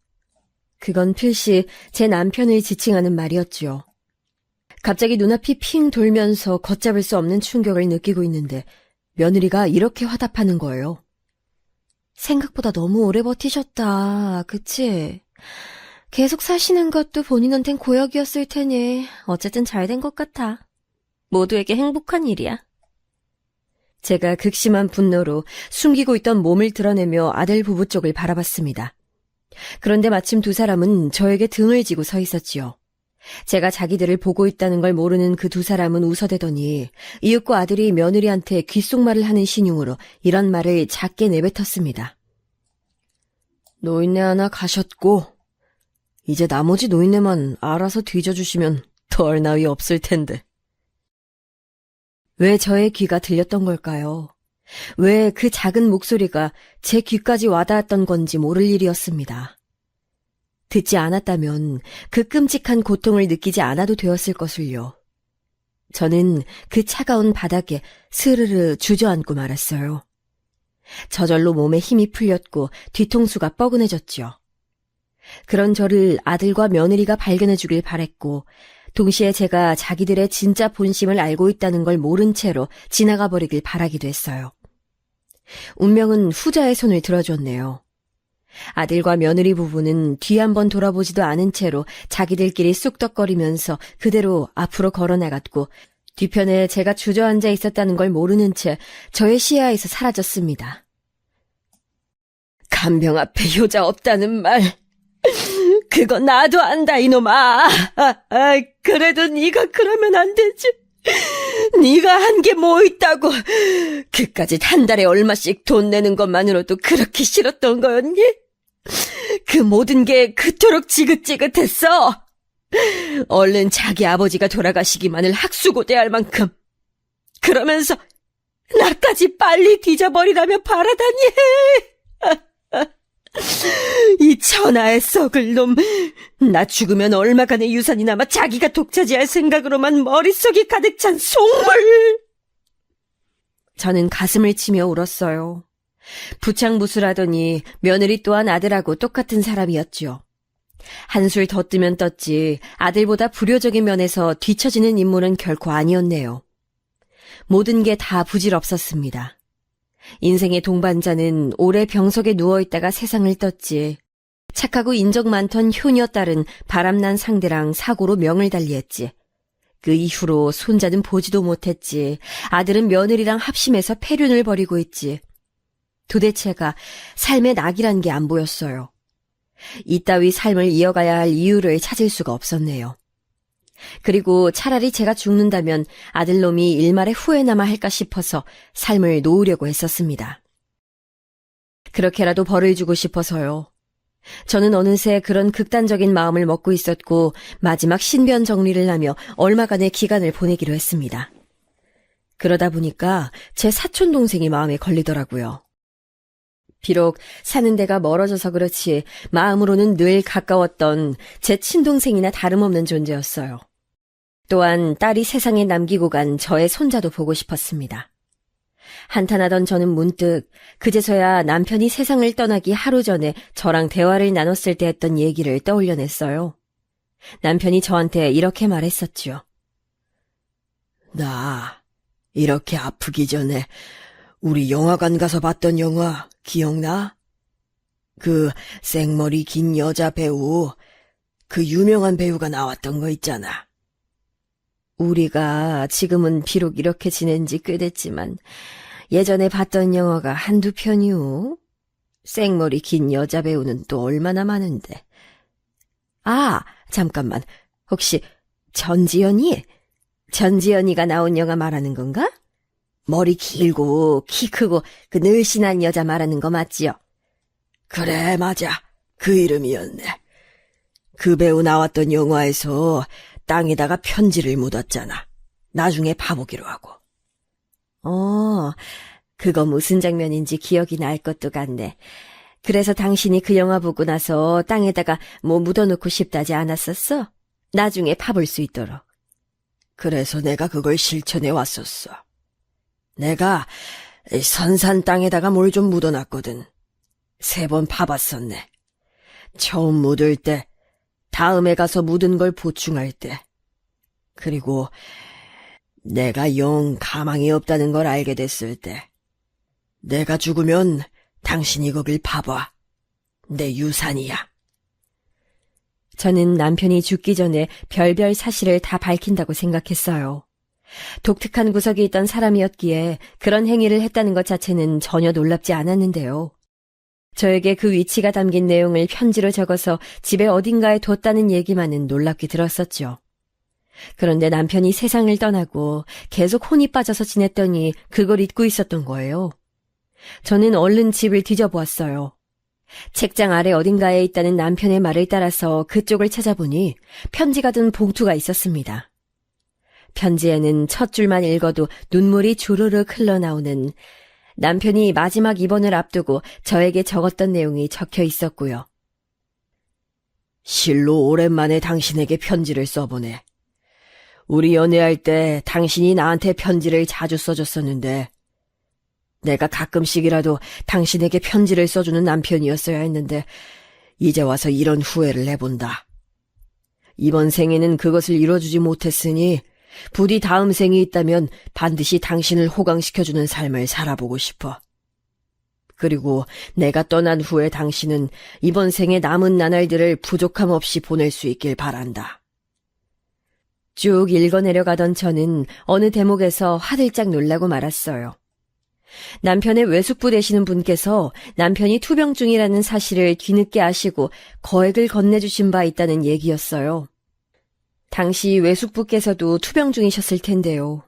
B: 그건 필시 제 남편을 지칭하는 말이었지요. 갑자기 눈앞이 핑 돌면서 걷잡을 수 없는 충격을 느끼고 있는데 며느리가 이렇게 화답하는 거예요. 생각보다 너무 오래 버티셨다. 그치? 계속 사시는 것도 본인한텐 고역이었을 테니 어쨌든 잘 된 것 같아. 모두에게 행복한 일이야. 제가 극심한 분노로 숨기고 있던 몸을 드러내며 아들 부부 쪽을 바라봤습니다. 그런데 마침 두 사람은 저에게 등을 지고 서 있었지요. 제가 자기들을 보고 있다는 걸 모르는 그 두 사람은 웃어대더니 이윽고 아들이 며느리한테 귓속말을 하는 신용으로 이런 말을 작게 내뱉었습니다. 노인네 하나 가셨고 이제 나머지 노인네만 알아서 뒤져주시면 덜 나위 없을 텐데. 왜 저의 귀가 들렸던 걸까요? 왜 그 작은 목소리가 제 귀까지 와닿았던 건지 모를 일이었습니다. 듣지 않았다면 그 끔찍한 고통을 느끼지 않아도 되었을 것을요. 저는 그 차가운 바닥에 스르르 주저앉고 말았어요. 저절로 몸에 힘이 풀렸고 뒤통수가 뻐근해졌죠. 그런 저를 아들과 며느리가 발견해 주길 바랬고 동시에 제가 자기들의 진짜 본심을 알고 있다는 걸 모른 채로 지나가 버리길 바라기도 했어요. 운명은 후자의 손을 들어줬네요. 아들과 며느리 부부는 뒤 한번 돌아보지도 않은 채로 자기들끼리 쑥덕거리면서 그대로 앞으로 걸어나갔고 뒤편에 제가 주저앉아 있었다는 걸 모르는 채 저의 시야에서 사라졌습니다. 간병 앞에 효자 없다는 말, 그거 나도 안다 이놈아. 그래도 네가 그러면 안 되지. 네가 한 게 뭐 있다고. 그까짓 한 달에 얼마씩 돈 내는 것만으로도 그렇게 싫었던 거였니? 그 모든 게 그토록 지긋지긋했어. 얼른 자기 아버지가 돌아가시기만을 학수고대할 만큼. 그러면서 나까지 빨리 뒤져버리라며 바라다니. 이 천하의 썩을 놈. 나 죽으면 얼마간의 유산이 남아 자기가 독차지할 생각으로만 머릿속이 가득 찬 속물. 저는 가슴을 치며 울었어요. 부창무술하더니 며느리 또한 아들하고 똑같은 사람이었지요. 한술 더 뜨면 떴지 아들보다 불효적인 면에서 뒤처지는 인물은 결코 아니었네요. 모든 게 다 부질없었습니다. 인생의 동반자는 오래 병석에 누워있다가 세상을 떴지. 착하고 인적 많던 효녀 딸은 바람난 상대랑 사고로 명을 달리했지. 그 이후로 손자는 보지도 못했지. 아들은 며느리랑 합심해서 폐륜을 벌이고 있지. 도대체가 삶의 낙이란 게 안 보였어요. 이따위 삶을 이어가야 할 이유를 찾을 수가 없었네요. 그리고 차라리 제가 죽는다면 아들놈이 일말의 후회나마 할까 싶어서 삶을 놓으려고 했었습니다. 그렇게라도 벌을 주고 싶어서요. 저는 어느새 그런 극단적인 마음을 먹고 있었고 마지막 신변 정리를 하며 얼마간의 기간을 보내기로 했습니다. 그러다 보니까 제 사촌 동생이 마음에 걸리더라고요. 비록 사는 데가 멀어져서 그렇지 마음으로는 늘 가까웠던 제 친동생이나 다름없는 존재였어요. 또한 딸이 세상에 남기고 간 저의 손자도 보고 싶었습니다. 한탄하던 저는 문득 그제서야 남편이 세상을 떠나기 하루 전에 저랑 대화를 나눴을 때 했던 얘기를 떠올려냈어요. 남편이 저한테 이렇게 말했었죠.
C: 나 이렇게 아프기 전에 우리 영화관 가서 봤던 영화 기억나? 그 생머리 긴 여자 배우, 그 유명한 배우가 나왔던 거 있잖아.
B: 우리가 지금은 비록 이렇게 지낸 지 꽤 됐지만 예전에 봤던 영화가 한두 편이오. 생머리 긴 여자 배우는 또 얼마나 많은데. 아, 잠깐만. 혹시 전지현이? 전지현이가 나온 영화 말하는 건가? 머리 길고 키 크고 그 늘씬한 여자 말하는 거 맞지요?
C: 그래, 맞아. 그 이름이었네. 그 배우 나왔던 영화에서 땅에다가 편지를 묻었잖아. 나중에 봐보기로 하고.
B: 그거 무슨 장면인지 기억이 날 것도 같네. 그래서 당신이 그 영화 보고 나서 땅에다가 뭐 묻어놓고 싶다지 않았었어? 나중에 파볼 수 있도록.
C: 그래서 내가 그걸 실천해 왔었어. 내가 선산 땅에다가 뭘 좀 묻어놨거든. 3번 파봤었네. 처음 묻을 때, 다음에 가서 묻은 걸 보충할 때, 그리고 내가 영 가망이 없다는 걸 알게 됐을 때, 내가 죽으면 당신이 거길 파봐. 내 유산이야.
B: 저는 남편이 죽기 전에 별별 사실을 다 밝힌다고 생각했어요. 독특한 구석이 있던 사람이었기에 그런 행위를 했다는 것 자체는 전혀 놀랍지 않았는데요. 저에게 그 위치가 담긴 내용을 편지로 적어서 집에 어딘가에 뒀다는 얘기만은 놀랍게 들었었죠. 그런데 남편이 세상을 떠나고 계속 혼이 빠져서 지냈더니 그걸 잊고 있었던 거예요. 저는 얼른 집을 뒤져보았어요. 책장 아래 어딘가에 있다는 남편의 말을 따라서 그쪽을 찾아보니 편지가 든 봉투가 있었습니다. 편지에는 첫 줄만 읽어도 눈물이 주르륵 흘러나오는 남편이 마지막 입원을 앞두고 저에게 적었던 내용이 적혀 있었고요.
C: 실로 오랜만에 당신에게 편지를 써보네. 우리 연애할 때 당신이 나한테 편지를 자주 써줬었는데 내가 가끔씩이라도 당신에게 편지를 써주는 남편이었어야 했는데 이제 와서 이런 후회를 해본다. 이번 생에는 그것을 이뤄주지 못했으니 부디 다음 생이 있다면 반드시 당신을 호강시켜주는 삶을 살아보고 싶어. 그리고 내가 떠난 후에 당신은 이번 생의 남은 나날들을 부족함 없이 보낼 수 있길 바란다.
B: 쭉 읽어내려가던 저는 어느 대목에서 화들짝 놀라고 말았어요. 남편의 외숙부 되시는 분께서 남편이 투병중이라는 사실을 뒤늦게 아시고 거액을 건네주신 바 있다는 얘기였어요. 당시 외숙부께서도 투병 중이셨을 텐데요.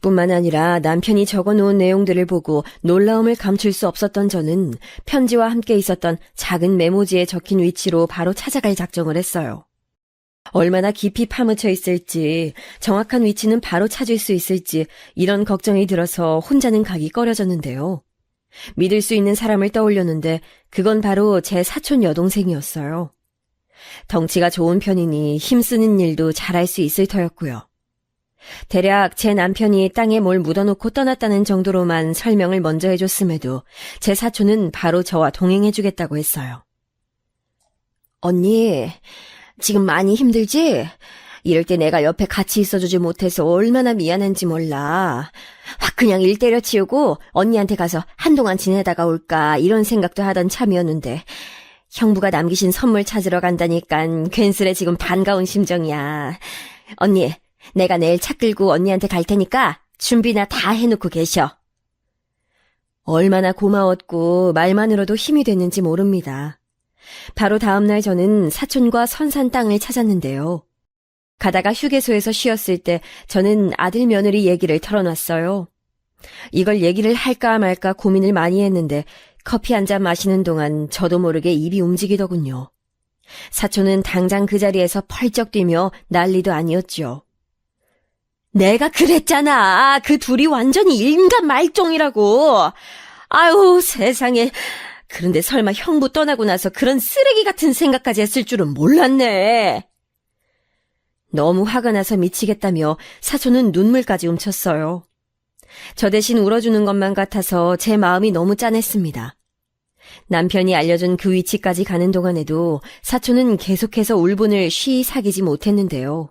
B: 뿐만 아니라 남편이 적어놓은 내용들을 보고 놀라움을 감출 수 없었던 저는 편지와 함께 있었던 작은 메모지에 적힌 위치로 바로 찾아갈 작정을 했어요. 얼마나 깊이 파묻혀 있을지, 정확한 위치는 바로 찾을 수 있을지 이런 걱정이 들어서 혼자는 가기 꺼려졌는데요. 믿을 수 있는 사람을 떠올렸는데 그건 바로 제 사촌 여동생이었어요. 덩치가 좋은 편이니 힘쓰는 일도 잘할 수 있을 터였고요. 대략 제 남편이 땅에 뭘 묻어놓고 떠났다는 정도로만 설명을 먼저 해줬음에도 제 사촌은 바로 저와 동행해주겠다고 했어요. 언니, 지금 많이 힘들지? 이럴 때 내가 옆에 같이 있어주지 못해서 얼마나 미안한지 몰라. 확 그냥 일 때려치우고 언니한테 가서 한동안 지내다가 올까 이런 생각도 하던 참이었는데 형부가 남기신 선물 찾으러 간다니깐 괜스레 지금 반가운 심정이야. 언니, 내가 내일 차 끌고 언니한테 갈 테니까 준비나 다 해놓고 계셔. 얼마나 고마웠고 말만으로도 힘이 됐는지 모릅니다. 바로 다음날 저는 사촌과 선산 땅을 찾았는데요. 가다가 휴게소에서 쉬었을 때 저는 아들 며느리 얘기를 털어놨어요. 이걸 얘기를 할까 말까 고민을 많이 했는데 커피 한 잔 마시는 동안 저도 모르게 입이 움직이더군요. 사촌은 당장 그 자리에서 펄쩍 뛰며 난리도 아니었죠. 내가 그랬잖아. 그 둘이 완전히 인간 말종이라고. 아유 세상에. 그런데 설마 형부 떠나고 나서 그런 쓰레기 같은 생각까지 했을 줄은 몰랐네. 너무 화가 나서 미치겠다며 사촌은 눈물까지 훔쳤어요. 저 대신 울어주는 것만 같아서 제 마음이 너무 짠했습니다. 남편이 알려준 그 위치까지 가는 동안에도 사촌은 계속해서 울분을 쉬이 사귀지 못했는데요.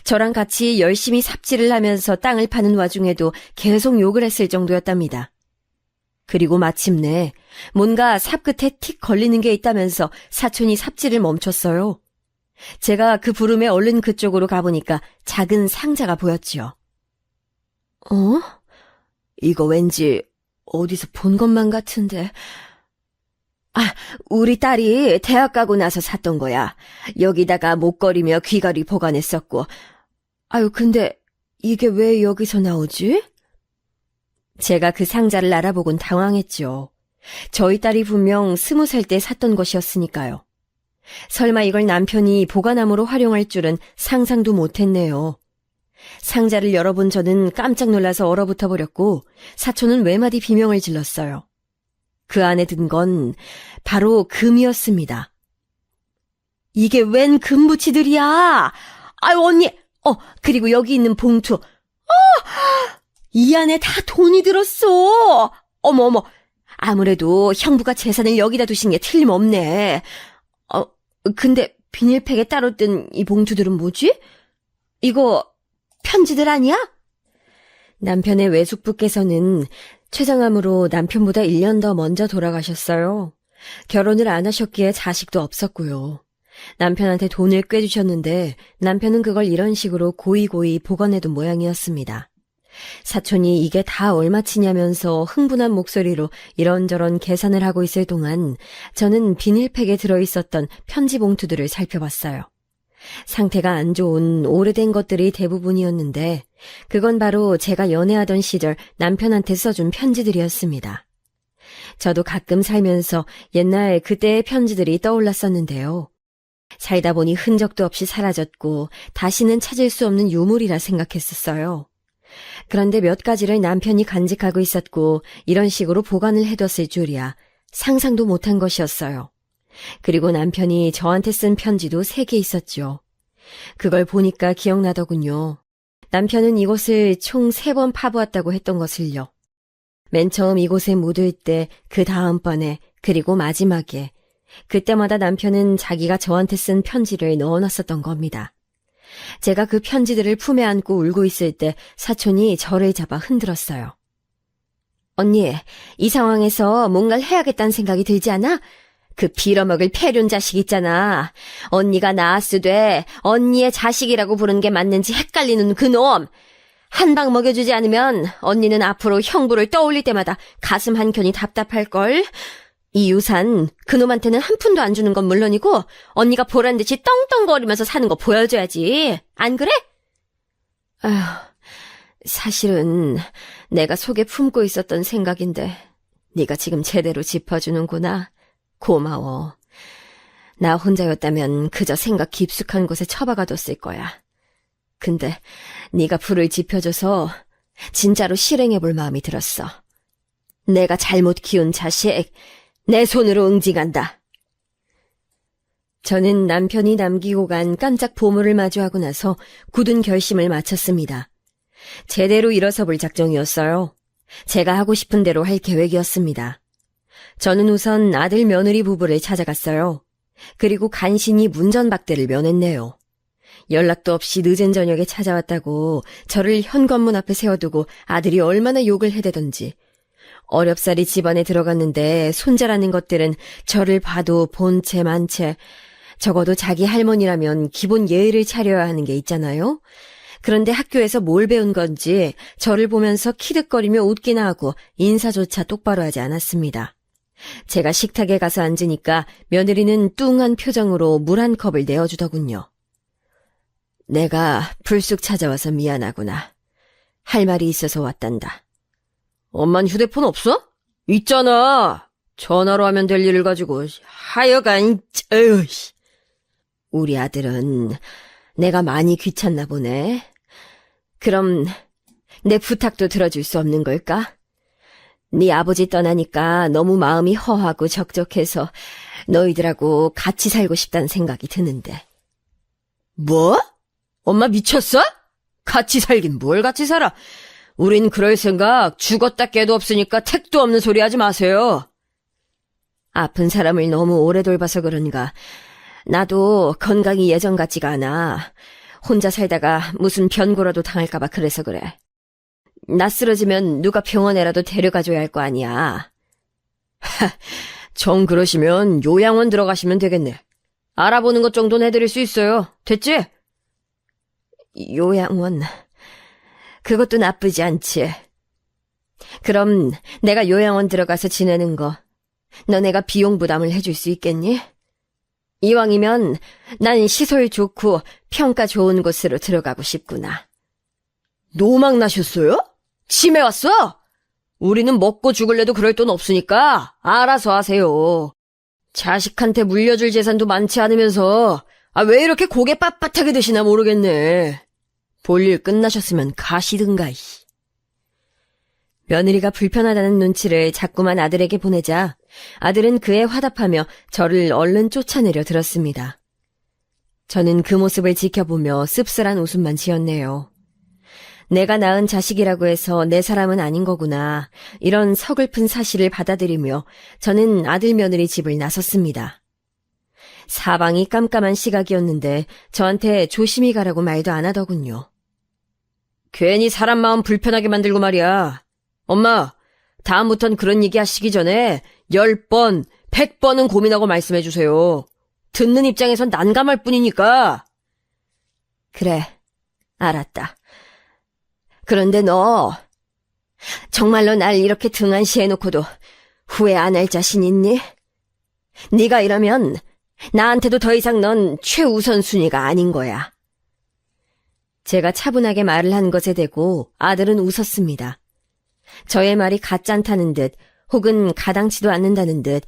B: 저랑 같이 열심히 삽질을 하면서 땅을 파는 와중에도 계속 욕을 했을 정도였답니다. 그리고 마침내 뭔가 삽 끝에 틱 걸리는 게 있다면서 사촌이 삽질을 멈췄어요. 제가 그 부름에 얼른 그쪽으로 가보니까 작은 상자가 보였지요. 이거 왠지 어디서 본 것만 같은데. 우리 딸이 대학 가고 나서 샀던 거야. 여기다가 목걸이며 귀걸이 보관했었고. 근데 이게 왜 여기서 나오지? 제가 그 상자를 알아보곤 당황했죠. 저희 딸이 분명 20살 때 샀던 것이었으니까요. 설마 이걸 남편이 보관함으로 활용할 줄은 상상도 못했네요. 상자를 열어본 저는 깜짝 놀라서 얼어붙어 버렸고 사촌은 외마디 비명을 질렀어요. 그 안에 든 건 바로 금이었습니다. 이게 웬 금부치들이야? 언니! 그리고 여기 있는 봉투. 이 안에 다 돈이 들었어! 어머. 아무래도 형부가 재산을 여기다 두신 게 틀림없네. 근데 비닐팩에 따로 뜬 이 봉투들은 뭐지? 이거 편지들 아니야? 남편의 외숙부께서는 췌장암으로 남편보다 1년 더 먼저 돌아가셨어요. 결혼을 안 하셨기에 자식도 없었고요. 남편한테 돈을 꽤 주셨는데 남편은 그걸 이런 식으로 고이고이 보관해둔 모양이었습니다. 사촌이 이게 다 얼마치냐면서 흥분한 목소리로 이런저런 계산을 하고 있을 동안 저는 비닐팩에 들어있었던 편지 봉투들을 살펴봤어요. 상태가 안 좋은 오래된 것들이 대부분이었는데 그건 바로 제가 연애하던 시절 남편한테 써준 편지들이었습니다. 저도 가끔 살면서 옛날 그때의 편지들이 떠올랐었는데요. 살다 보니 흔적도 없이 사라졌고 다시는 찾을 수 없는 유물이라 생각했었어요. 그런데 몇 가지를 남편이 간직하고 있었고 이런 식으로 보관을 해뒀을 줄이야 상상도 못한 것이었어요. 그리고 남편이 저한테 쓴 편지도 3개 있었죠. 그걸 보니까 기억나더군요. 남편은 이곳을 총 3번 파보았다고 했던 것을요. 맨 처음 이곳에 묻을 때, 그 다음번에, 그리고 마지막에 그때마다 남편은 자기가 저한테 쓴 편지를 넣어놨었던 겁니다. 제가 그 편지들을 품에 안고 울고 있을 때 사촌이 저를 잡아 흔들었어요. 언니, 이 상황에서 뭔가를 해야겠다는 생각이 들지 않아? 그 빌어먹을 폐륜 자식 있잖아. 언니가 낳았으되 언니의 자식이라고 부르는 게 맞는지 헷갈리는 그놈. 한 방 먹여주지 않으면 언니는 앞으로 형부를 떠올릴 때마다 가슴 한켠이 답답할걸. 이 유산 그놈한테는 한 푼도 안 주는 건 물론이고 언니가 보란듯이 떵떵거리면서 사는 거 보여줘야지. 안 그래? 사실은 내가 속에 품고 있었던 생각인데 네가 지금 제대로 짚어주는구나. 고마워. 나 혼자였다면 그저 생각 깊숙한 곳에 처박아뒀을 거야. 근데 네가 불을 지펴줘서 진짜로 실행해볼 마음이 들었어. 내가 잘못 키운 자식 내 손으로 응징한다. 저는 남편이 남기고 간 깜짝 보물을 마주하고 나서 굳은 결심을 마쳤습니다. 제대로 일어서 볼 작정이었어요. 제가 하고 싶은 대로 할 계획이었습니다. 저는 우선 아들 며느리 부부를 찾아갔어요. 그리고 간신히 문전박대를 면했네요. 연락도 없이 늦은 저녁에 찾아왔다고 저를 현관문 앞에 세워두고 아들이 얼마나 욕을 해대던지. 어렵사리 집안에 들어갔는데 손자라는 것들은 저를 봐도 본체 만체, 적어도 자기 할머니라면 기본 예의를 차려야 하는 게 있잖아요. 그런데 학교에서 뭘 배운 건지 저를 보면서 키득거리며 웃기나 하고 인사조차 똑바로 하지 않았습니다. 제가 식탁에 가서 앉으니까 며느리는 뚱한 표정으로 물 한 컵을 내어주더군요. 내가 불쑥 찾아와서 미안하구나. 할 말이 있어서 왔단다.
C: 엄만 휴대폰 없어? 있잖아. 전화로 하면 될 일을 가지고. 하여간, 어휴.
B: 우리 아들은 내가 많이 귀찮나 보네. 그럼 내 부탁도 들어줄 수 없는 걸까? 네 아버지 떠나니까 너무 마음이 허하고 적적해서 너희들하고 같이 살고 싶다는 생각이 드는데.
C: 뭐? 엄마 미쳤어? 같이 살긴 뭘 같이 살아? 우린 그럴 생각 죽었다 깨도 없으니까 택도 없는 소리 하지 마세요.
B: 아픈 사람을 너무 오래 돌봐서 그런가. 나도 건강이 예전 같지가 않아. 혼자 살다가 무슨 변고라도 당할까봐 그래서 그래. 나 쓰러지면 누가 병원에라도 데려가줘야 할 거 아니야.
C: 정 그러시면 요양원 들어가시면 되겠네. 알아보는 것 정도는 해드릴 수 있어요. 됐지?
B: 요양원. 그것도 나쁘지 않지. 그럼 내가 요양원 들어가서 지내는 거, 너네가 비용 부담을 해줄 수 있겠니? 이왕이면 난 시설 좋고 평가 좋은 곳으로 들어가고 싶구나.
C: 노망 나셨어요? 치매 왔어? 우리는 먹고 죽을래도 그럴 돈 없으니까 알아서 하세요. 자식한테 물려줄 재산도 많지 않으면서 왜 이렇게 고개 빳빳하게 드시나 모르겠네. 볼일 끝나셨으면 가시든가.
B: 며느리가 불편하다는 눈치를 자꾸만 아들에게 보내자 아들은 그에 화답하며 저를 얼른 쫓아내려 들었습니다. 저는 그 모습을 지켜보며 씁쓸한 웃음만 지었네요. 내가 낳은 자식이라고 해서 내 사람은 아닌 거구나. 이런 서글픈 사실을 받아들이며 저는 아들 며느리 집을 나섰습니다. 사방이 깜깜한 시각이었는데 저한테 조심히 가라고 말도 안 하더군요.
C: 괜히 사람 마음 불편하게 만들고 말이야. 엄마, 다음부턴 그런 얘기 하시기 전에 10번, 100번은 고민하고 말씀해주세요. 듣는 입장에선 난감할 뿐이니까.
B: 그래, 알았다. 그런데 너 정말로 날 이렇게 등한시해놓고도 후회 안 할 자신 있니? 네가 이러면 나한테도 더 이상 넌 최우선순위가 아닌 거야. 제가 차분하게 말을 한 것에 대고 아들은 웃었습니다. 저의 말이 가짠다는 듯 혹은 가당치도 않는다는 듯.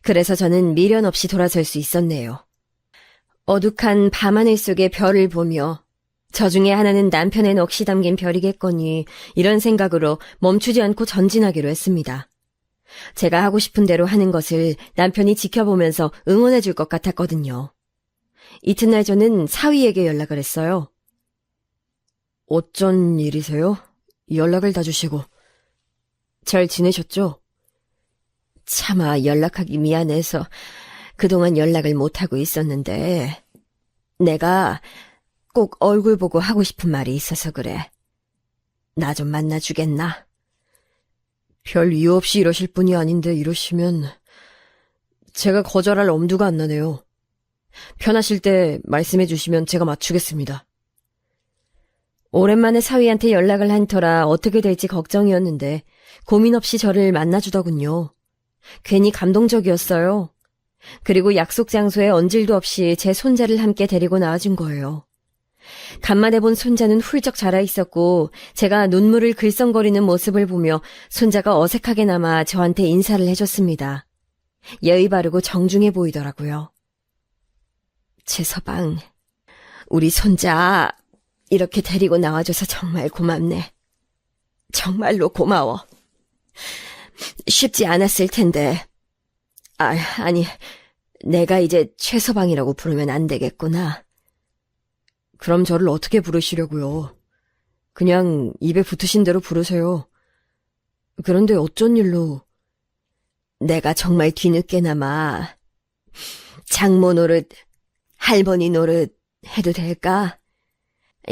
B: 그래서 저는 미련 없이 돌아설 수 있었네요. 어둑한 밤하늘 속의 별을 보며 저 중에 하나는 남편의 넋이 담긴 별이겠거니 이런 생각으로 멈추지 않고 전진하기로 했습니다. 제가 하고 싶은 대로 하는 것을 남편이 지켜보면서 응원해 줄 것 같았거든요. 이튿날 저는 사위에게 연락을 했어요.
C: 어쩐 일이세요? 연락을 다 주시고. 잘 지내셨죠?
B: 차마 연락하기 미안해서 그동안 연락을 못하고 있었는데 내가 꼭 얼굴 보고 하고 싶은 말이 있어서 그래. 나 좀 만나주겠나?
C: 별 이유 없이 이러실 분이 아닌데 이러시면 제가 거절할 엄두가 안 나네요. 편하실 때 말씀해 주시면 제가 맞추겠습니다.
B: 오랜만에 사위한테 연락을 한 터라 어떻게 될지 걱정이었는데 고민 없이 저를 만나주더군요. 괜히 감동적이었어요. 그리고 약속 장소에 얹을도 없이 제 손자를 함께 데리고 나와준 거예요. 간만에 본 손자는 훌쩍 자라 있었고 제가 눈물을 글썽거리는 모습을 보며 손자가 어색하게나마 저한테 인사를 해줬습니다. 예의 바르고 정중해 보이더라고요. 최서방, 우리 손자 이렇게 데리고 나와줘서 정말 고맙네. 정말로 고마워. 쉽지 않았을 텐데. 아니, 내가 이제 최서방이라고 부르면 안 되겠구나.
C: 그럼 저를 어떻게 부르시려고요? 그냥 입에 붙으신 대로 부르세요. 그런데 어쩐 일로?
B: 내가 정말 뒤늦게나마 장모 노릇, 할머니 노릇,
C: 해도 될까?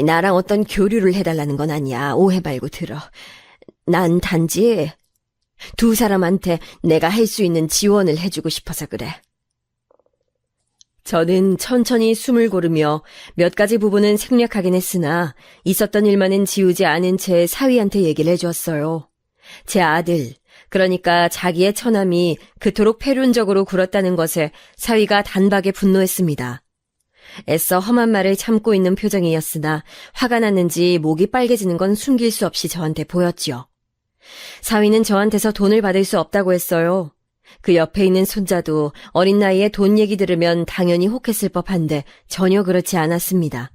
C: 나랑 어떤 교류를 해달라는 건 아니야. 오해 말고 들어. 난 단지 두 사람한테 내가 할 수 있는 지원을 해주고 싶어서 그래. 저는 천천히 숨을 고르며 몇 가지 부분은 생략하긴 했으나 있었던 일만은 지우지 않은 채 사위한테 얘기를 해주었어요. 제 아들, 그러니까 자기의 처남이 그토록 패륜적으로 굴었다는 것에 사위가 단박에 분노했습니다. 애써 험한 말을 참고 있는 표정이었으나 화가 났는지 목이 빨개지는 건 숨길 수 없이 저한테 보였지요. 사위는 저한테서 돈을 받을 수 없다고 했어요. 그 옆에 있는 손자도 어린 나이에 돈 얘기 들으면 당연히 혹했을 법한데 전혀 그렇지 않았습니다.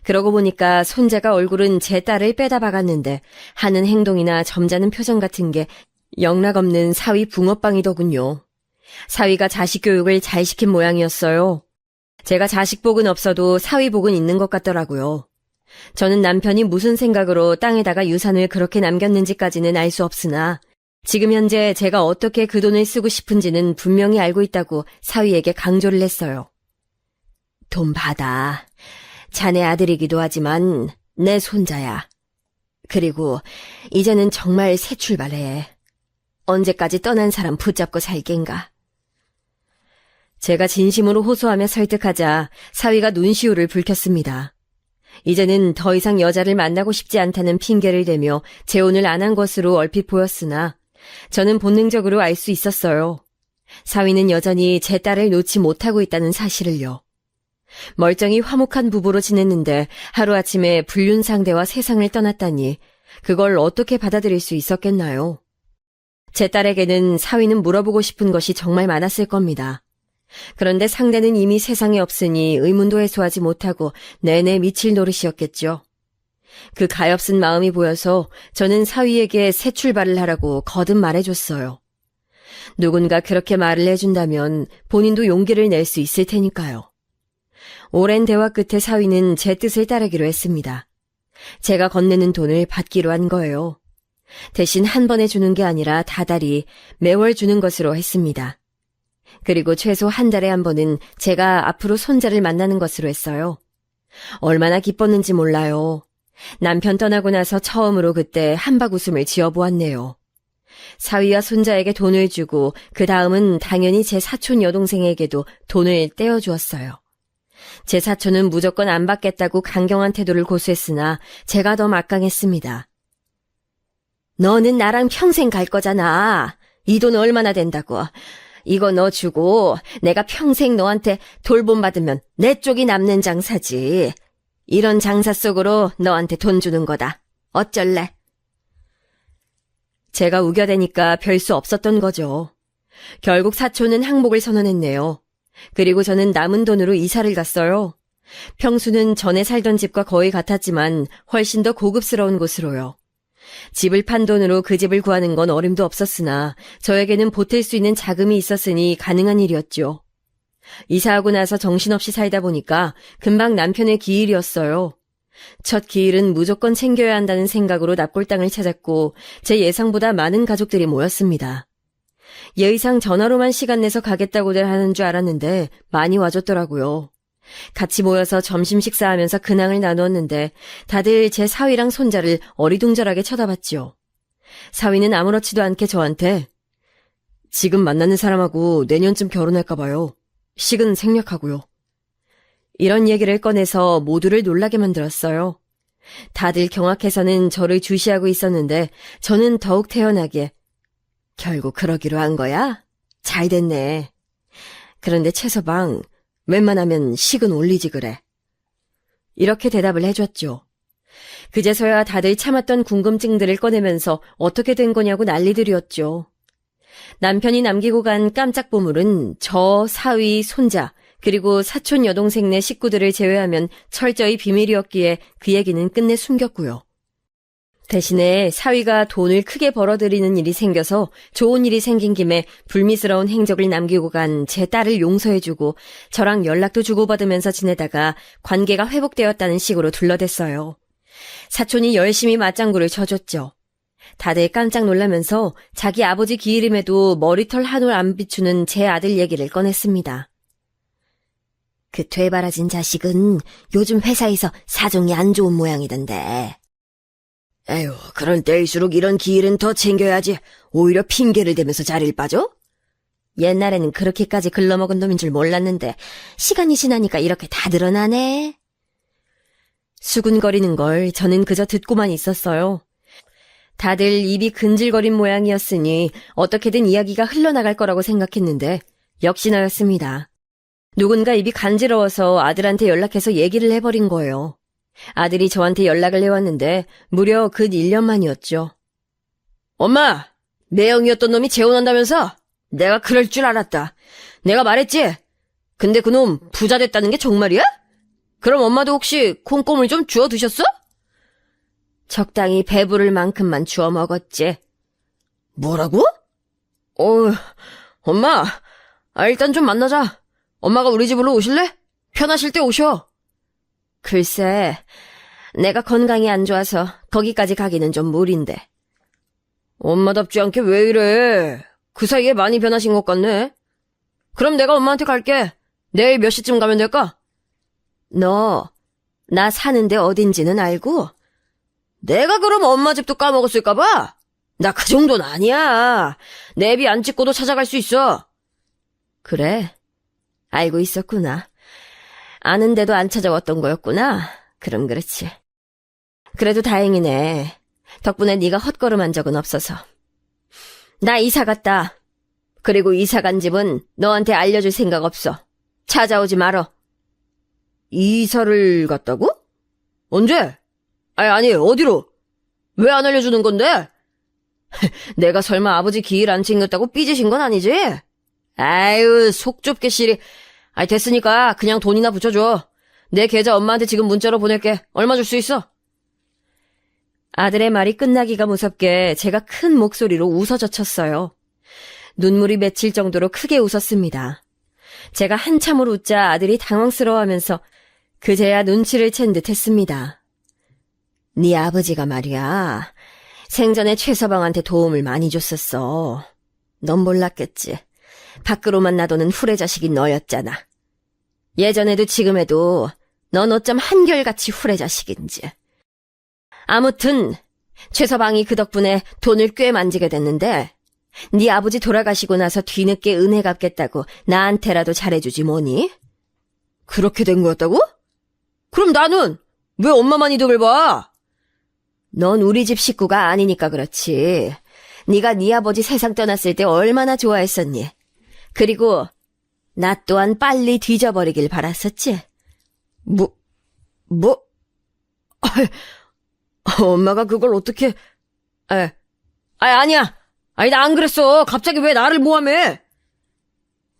C: 그러고 보니까 손자가 얼굴은 제 딸을 빼다 박았는데 하는 행동이나 점잖은 표정 같은 게 영락없는 사위 붕어빵이더군요. 사위가 자식 교육을 잘 시킨 모양이었어요. 제가 자식 복은 없어도 사위 복은 있는 것 같더라고요. 저는 남편이 무슨 생각으로 땅에다가 유산을 그렇게 남겼는지까지는 알 수 없으나 지금 현재 제가 어떻게 그 돈을 쓰고 싶은지는 분명히 알고 있다고 사위에게 강조를 했어요. 돈 받아. 자네 아들이기도 하지만 내 손자야. 그리고 이제는 정말 새 출발해. 언제까지 떠난 사람 붙잡고 살겐가. 제가 진심으로 호소하며 설득하자 사위가 눈시울을 붉혔습니다. 이제는 더 이상 여자를 만나고 싶지 않다는 핑계를 대며 재혼을 안 한 것으로 얼핏 보였으나 저는 본능적으로 알 수 있었어요. 사위는 여전히 제 딸을 놓지 못하고 있다는 사실을요. 멀쩡히 화목한 부부로 지냈는데 하루아침에 불륜 상대와 세상을 떠났다니 그걸 어떻게 받아들일 수 있었겠나요? 제 딸에게는 사위는 물어보고 싶은 것이 정말 많았을 겁니다. 그런데 상대는 이미 세상에 없으니 의문도 해소하지 못하고 내내 미칠 노릇이었겠죠. 그 가엾은 마음이 보여서 저는 사위에게 새 출발을 하라고 거듭 말해줬어요. 누군가 그렇게 말을 해준다면 본인도 용기를 낼 수 있을 테니까요. 오랜 대화 끝에 사위는 제 뜻을 따르기로 했습니다. 제가 건네는 돈을 받기로 한 거예요. 대신 한 번에 주는 게 아니라 다달이 매월 주는 것으로 했습니다. 그리고 최소 한 달에 한 번은 제가 앞으로 손자를 만나는 것으로 했어요. 얼마나 기뻤는지 몰라요. 남편 떠나고 나서 처음으로 그때 한박 웃음을 지어보았네요. 사위와 손자에게 돈을 주고 그 다음은 당연히 제 사촌 여동생에게도 돈을 떼어주었어요. 제 사촌은 무조건 안 받겠다고 강경한 태도를 고수했으나 제가 더 막강했습니다. 너는 나랑 평생 갈 거잖아. 이 돈 얼마나 된다고. 이거 너 주고 내가 평생 너한테 돌봄 받으면 내 쪽이 남는 장사지. 이런 장사 속으로 너한테 돈 주는 거다. 어쩔래? 제가 우겨대니까 별 수 없었던 거죠. 결국 사촌은 항복을 선언했네요. 그리고 저는 남은 돈으로 이사를 갔어요. 평수는 전에 살던 집과 거의 같았지만 훨씬 더 고급스러운 곳으로요. 집을 판 돈으로 그 집을 구하는 건 어림도 없었으나 저에게는 보탤 수 있는 자금이 있었으니 가능한 일이었죠. 이사하고 나서 정신없이 살다 보니까 금방 남편의 기일이었어요. 첫 기일은 무조건 챙겨야 한다는 생각으로 납골당을 찾았고 제 예상보다 많은 가족들이 모였습니다. 예의상 전화로만 시간 내서 가겠다고들 하는 줄 알았는데 많이 와줬더라고요. 같이 모여서 점심 식사하면서 근황을 나누었는데 다들 제 사위랑 손자를 어리둥절하게 쳐다봤죠. 사위는 아무렇지도 않게 저한테 지금 만나는 사람하고 내년쯤 결혼할까 봐요. 식은 생략하고요. 이런 얘기를 꺼내서 모두를 놀라게 만들었어요. 다들 경악해서는 저를 주시하고 있었는데 저는 더욱 태연하게 결국 그러기로 한 거야? 잘 됐네. 그런데 최서방 웬만하면 식은 올리지 그래. 이렇게 대답을 해줬죠. 그제서야 다들 참았던 궁금증들을 꺼내면서 어떻게 된 거냐고 난리들이었죠. 남편이 남기고 간 깜짝 보물은 저, 사위, 손자, 그리고 사촌 여동생네 식구들을 제외하면 철저히 비밀이었기에 그 얘기는 끝내 숨겼고요. 대신에 사위가 돈을 크게 벌어들이는 일이 생겨서 좋은 일이 생긴 김에 불미스러운 행적을 남기고 간 제 딸을 용서해주고 저랑 연락도 주고받으면서 지내다가 관계가 회복되었다는 식으로 둘러댔어요. 사촌이 열심히 맞장구를 쳐줬죠. 다들 깜짝 놀라면서 자기 아버지 기일임에도 머리털 한 올 안 비추는 제 아들 얘기를 꺼냈습니다.
B: 그 되바라진 자식은 요즘 회사에서 사정이 안 좋은 모양이던데.
C: 에휴, 그런 때일수록 이런 기일은 더 챙겨야지. 오히려 핑계를 대면서 자리를 빠져?
B: 옛날에는 그렇게까지 글러먹은 놈인 줄 몰랐는데 시간이 지나니까 이렇게 다 드러나네. 수군거리는 걸 저는 그저 듣고만 있었어요. 다들 입이 근질거린 모양이었으니 어떻게든 이야기가 흘러나갈 거라고 생각했는데 역시나였습니다. 누군가 입이 간지러워서 아들한테 연락해서 얘기를 해버린 거예요. 아들이 저한테 연락을 해왔는데 무려 근 1년 만이었죠.
C: 엄마! 매형이었던 놈이 재혼한다면서? 내가 그럴 줄 알았다. 내가 말했지? 근데 그놈 부자 됐다는 게 정말이야? 그럼 엄마도 혹시 콩고물 좀 주워 드셨어?
B: 적당히 배부를 만큼만 주워 먹었지.
C: 뭐라고? 엄마. 일단 좀 만나자. 엄마가 우리 집으로 오실래? 편하실 때 오셔.
B: 글쎄, 내가 건강이 안 좋아서 거기까지 가기는 좀 무리인데.
C: 엄마답지 않게 왜 이래? 그 사이에 많이 변하신 것 같네. 그럼 내가 엄마한테 갈게. 내일 몇 시쯤 가면 될까?
B: 너, 나 사는데 어딘지는 알고?
C: 내가 그럼 엄마 집도 까먹었을까봐? 나 그 정도는 아니야. 내비 안 찍고도 찾아갈 수 있어.
B: 그래, 알고 있었구나. 아는데도 안 찾아왔던 거였구나. 그럼 그렇지. 그래도 다행이네. 덕분에 네가 헛걸음한 적은 없어서. 나 이사 갔다. 그리고 이사 간 집은 너한테 알려줄 생각 없어. 찾아오지 말어.
C: 이사를 갔다고? 언제? 아니, 어디로? 왜 안 알려주는 건데? 내가 설마 아버지 기일 안 챙겼다고 삐지신 건 아니지? 아유, 속 좁게 시리. 됐으니까 그냥 돈이나 붙여줘. 내 계좌 엄마한테 지금 문자로 보낼게. 얼마 줄 수 있어?
B: 아들의 말이 끝나기가 무섭게 제가 큰 목소리로 웃어젖혔어요. 눈물이 맺힐 정도로 크게 웃었습니다. 제가 한참을 웃자 아들이 당황스러워하면서 그제야 눈치를 챈 듯 했습니다. 네 아버지가 말이야, 생전에 최서방한테 도움을 많이 줬었어. 넌 몰랐겠지. 밖으로만 놔두는 후레자식이 너였잖아. 예전에도 지금에도 넌 어쩜 한결같이 후레자식인지. 아무튼 최서방이 그 덕분에 돈을 꽤 만지게 됐는데 네 아버지 돌아가시고 나서 뒤늦게 은혜 갚겠다고 나한테라도 잘해주지 뭐니?
C: 그렇게 된 거였다고? 그럼 나는 왜 엄마만 이득을 봐?
B: 넌 우리 집 식구가 아니니까 그렇지. 네가 네 아버지 세상 떠났을 때 얼마나 좋아했었니? 그리고 나 또한 빨리 뒤져버리길 바랐었지.
C: 뭐? 엄마가 그걸 어떻게... 아니야. 나 안 그랬어. 갑자기 왜 나를 모함해?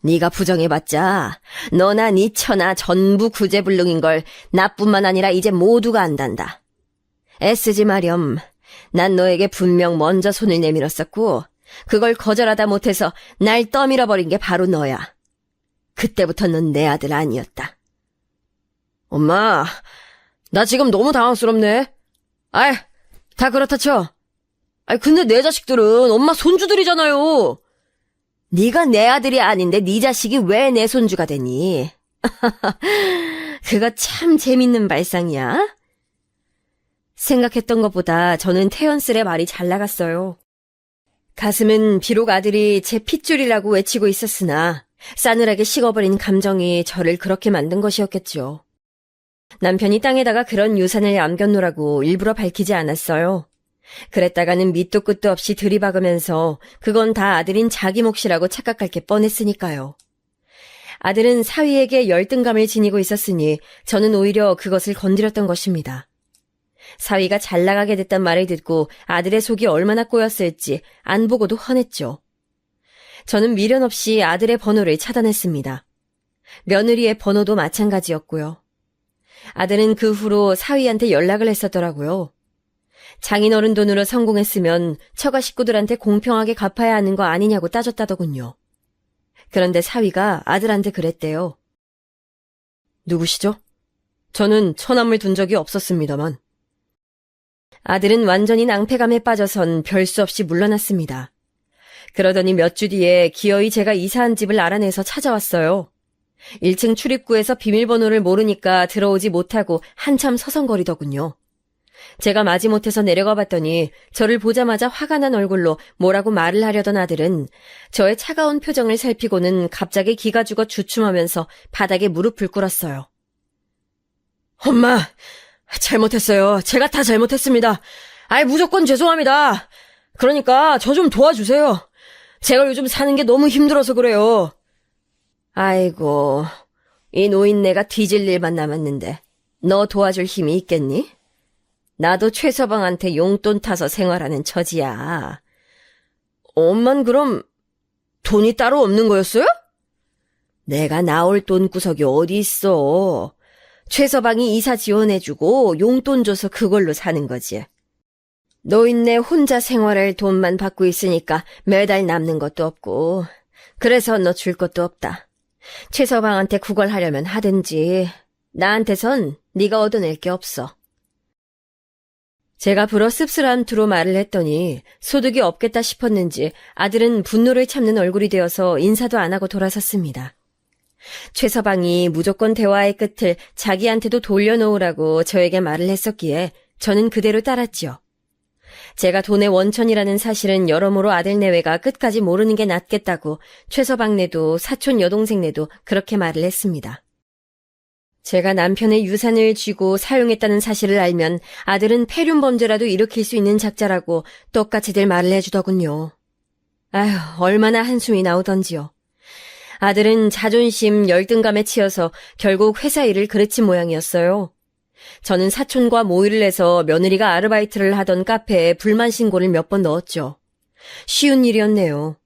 B: 네가 부정해봤자 너나 네 처나 전부 구제불능인 걸 나뿐만 아니라 이제 모두가 안단다. 애쓰지 마렴. 난 너에게 분명 먼저 손을 내밀었었고 그걸 거절하다 못해서 날 떠밀어버린 게 바로 너야. 그때부터 넌 내 아들 아니었다.
C: 엄마, 나 지금 너무 당황스럽네. 다 그렇다 쳐. 근데 내 자식들은 엄마 손주들이잖아요.
B: 네가 내 아들이 아닌데 네 자식이 왜 내 손주가 되니? 그거 참 재밌는 발상이야. 생각했던 것보다 저는 태연슬의 말이 잘 나갔어요. 가슴은 비록 아들이 제 핏줄이라고 외치고 있었으나 싸늘하게 식어버린 감정이 저를 그렇게 만든 것이었겠죠. 남편이 땅에다가 그런 유산을 남겨놓으라고 일부러 밝히지 않았어요. 그랬다가는 밑도 끝도 없이 들이박으면서 그건 다 아들인 자기 몫이라고 착각할 게 뻔했으니까요. 아들은 사위에게 열등감을 지니고 있었으니 저는 오히려 그것을 건드렸던 것입니다. 사위가 잘 나가게 됐단 말을 듣고 아들의 속이 얼마나 꼬였을지 안 보고도 화냈죠. 저는 미련 없이 아들의 번호를 차단했습니다. 며느리의 번호도 마찬가지였고요. 아들은 그 후로 사위한테 연락을 했었더라고요. 장인어른 돈으로 성공했으면 처가 식구들한테 공평하게 갚아야 하는 거 아니냐고 따졌다더군요. 그런데 사위가 아들한테 그랬대요.
C: 누구시죠? 저는 처남을 둔 적이 없었습니다만.
B: 아들은 완전히 낭패감에 빠져선 별 수 없이 물러났습니다. 그러더니 몇 주 뒤에 기어이 제가 이사한 집을 알아내서 찾아왔어요. 1층 출입구에서 비밀번호를 모르니까 들어오지 못하고 한참 서성거리더군요. 제가 마지못해서 내려가 봤더니 저를 보자마자 화가 난 얼굴로 뭐라고 말을 하려던 아들은 저의 차가운 표정을 살피고는 갑자기 기가 죽어 주춤하면서 바닥에 무릎을 꿇었어요.
C: 엄마, 잘못했어요. 제가 다 잘못했습니다. 아이, 무조건 죄송합니다. 그러니까 저 좀 도와주세요. 제가 요즘 사는 게 너무 힘들어서 그래요.
B: 아이고, 이 노인네가 뒤질 일만 남았는데 너 도와줄 힘이 있겠니? 나도 최서방한테 용돈 타서 생활하는 처지야.
C: 엄만 그럼 돈이 따로 없는 거였어요?
B: 내가 나올 돈구석이 어디 있어. 최서방이 이사 지원해주고 용돈 줘서 그걸로 사는 거지. 노인네 혼자 생활할 돈만 받고 있으니까 매달 남는 것도 없고 그래서 너 줄 것도 없다. 최서방한테 구걸하려면 하든지 나한테선 네가 얻어낼 게 없어. 제가 불어 씁쓸한 투로 말을 했더니 소득이 없겠다 싶었는지 아들은 분노를 참는 얼굴이 되어서 인사도 안 하고 돌아섰습니다. 최서방이 무조건 대화의 끝을 자기한테도 돌려놓으라고 저에게 말을 했었기에 저는 그대로 따랐지요. 제가 돈의 원천이라는 사실은 여러모로 아들 내외가 끝까지 모르는 게 낫겠다고 최서방네도 사촌 여동생네도 그렇게 말을 했습니다. 제가 남편의 유산을 쥐고 사용했다는 사실을 알면 아들은 폐륜 범죄라도 일으킬 수 있는 작자라고 똑같이들 말을 해주더군요. 아휴, 얼마나 한숨이 나오던지요. 아들은 자존심, 열등감에 치여서 결국 회사 일을 그르친 모양이었어요. 저는 사촌과 모의를 해서 며느리가 아르바이트를 하던 카페에 불만 신고를 몇 번 넣었죠. 쉬운 일이었네요.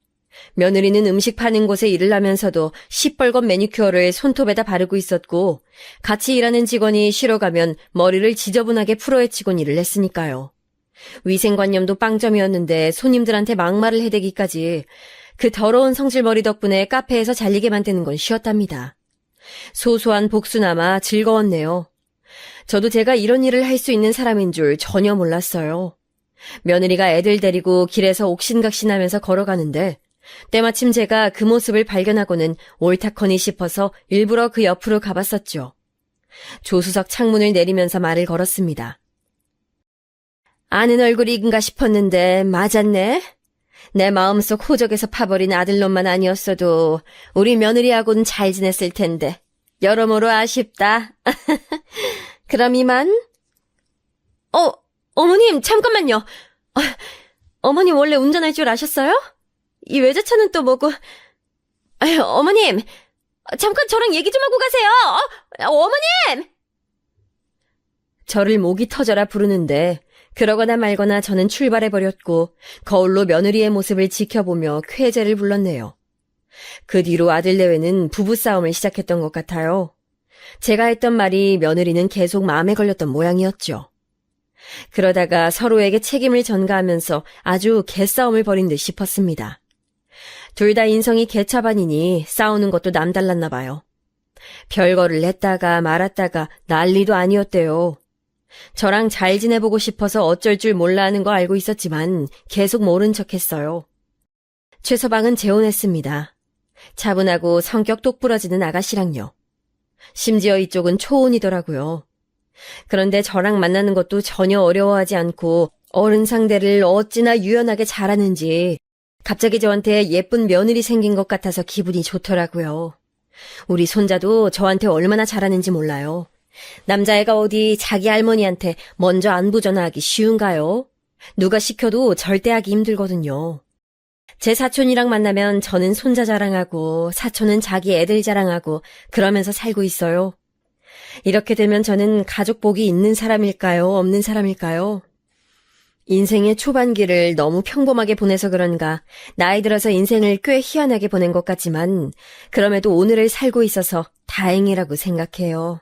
B: 며느리는 음식 파는 곳에 일을 하면서도 시뻘건 매니큐어를 손톱에다 바르고 있었고 같이 일하는 직원이 쉬러 가면 머리를 지저분하게 풀어헤치곤 일을 했으니까요. 위생관념도 빵점이었는데 손님들한테 막말을 해대기까지 그 더러운 성질머리 덕분에 카페에서 잘리게 만드는 건 쉬웠답니다. 소소한 복수나마 즐거웠네요. 저도 제가 이런 일을 할 수 있는 사람인 줄 전혀 몰랐어요. 며느리가 애들 데리고 길에서 옥신각신하면서 걸어가는데 때마침 제가 그 모습을 발견하고는 옳다커니 싶어서 일부러 그 옆으로 가봤었죠. 조수석 창문을 내리면서 말을 걸었습니다. 아는 얼굴인가 싶었는데 맞았네. 내 마음속 호적에서 파버린 아들놈만 아니었어도 우리 며느리하고는 잘 지냈을 텐데 여러모로 아쉽다. 그럼 이만? 어머님 잠깐만요. 어머님 원래 운전할 줄 아셨어요? 이 외제차는 또 뭐고? 아유, 어머님, 잠깐 저랑 얘기 좀 하고 가세요. 어머님! 저를 목이 터져라 부르는데 그러거나 말거나 저는 출발해버렸고 거울로 며느리의 모습을 지켜보며 쾌재를 불렀네요. 그 뒤로 아들 내외는 부부싸움을 시작했던 것 같아요. 제가 했던 말이 며느리는 계속 마음에 걸렸던 모양이었죠. 그러다가 서로에게 책임을 전가하면서 아주 개싸움을 벌인 듯 싶었습니다. 둘 다 인성이 개차반이니 싸우는 것도 남달랐나 봐요. 별거를 했다가 말았다가 난리도 아니었대요. 저랑 잘 지내보고 싶어서 어쩔 줄 몰라 하는 거 알고 있었지만 계속 모른 척했어요. 최서방은 재혼했습니다. 차분하고 성격 똑부러지는 아가씨랑요. 심지어 이쪽은 초혼이더라고요. 그런데 저랑 만나는 것도 전혀 어려워하지 않고 어른 상대를 어찌나 유연하게 잘하는지 갑자기 저한테 예쁜 며느리 생긴 것 같아서 기분이 좋더라고요. 우리 손자도 저한테 얼마나 잘하는지 몰라요. 남자애가 어디 자기 할머니한테 먼저 안부 전화하기 쉬운가요? 누가 시켜도 절대 하기 힘들거든요. 제 사촌이랑 만나면 저는 손자 자랑하고 사촌은 자기 애들 자랑하고 그러면서 살고 있어요. 이렇게 되면 저는 가족 복이 있는 사람일까요? 없는 사람일까요? 인생의 초반기를 너무 평범하게 보내서 그런가 나이 들어서 인생을 꽤 희한하게 보낸 것 같지만 그럼에도 오늘을 살고 있어서 다행이라고 생각해요.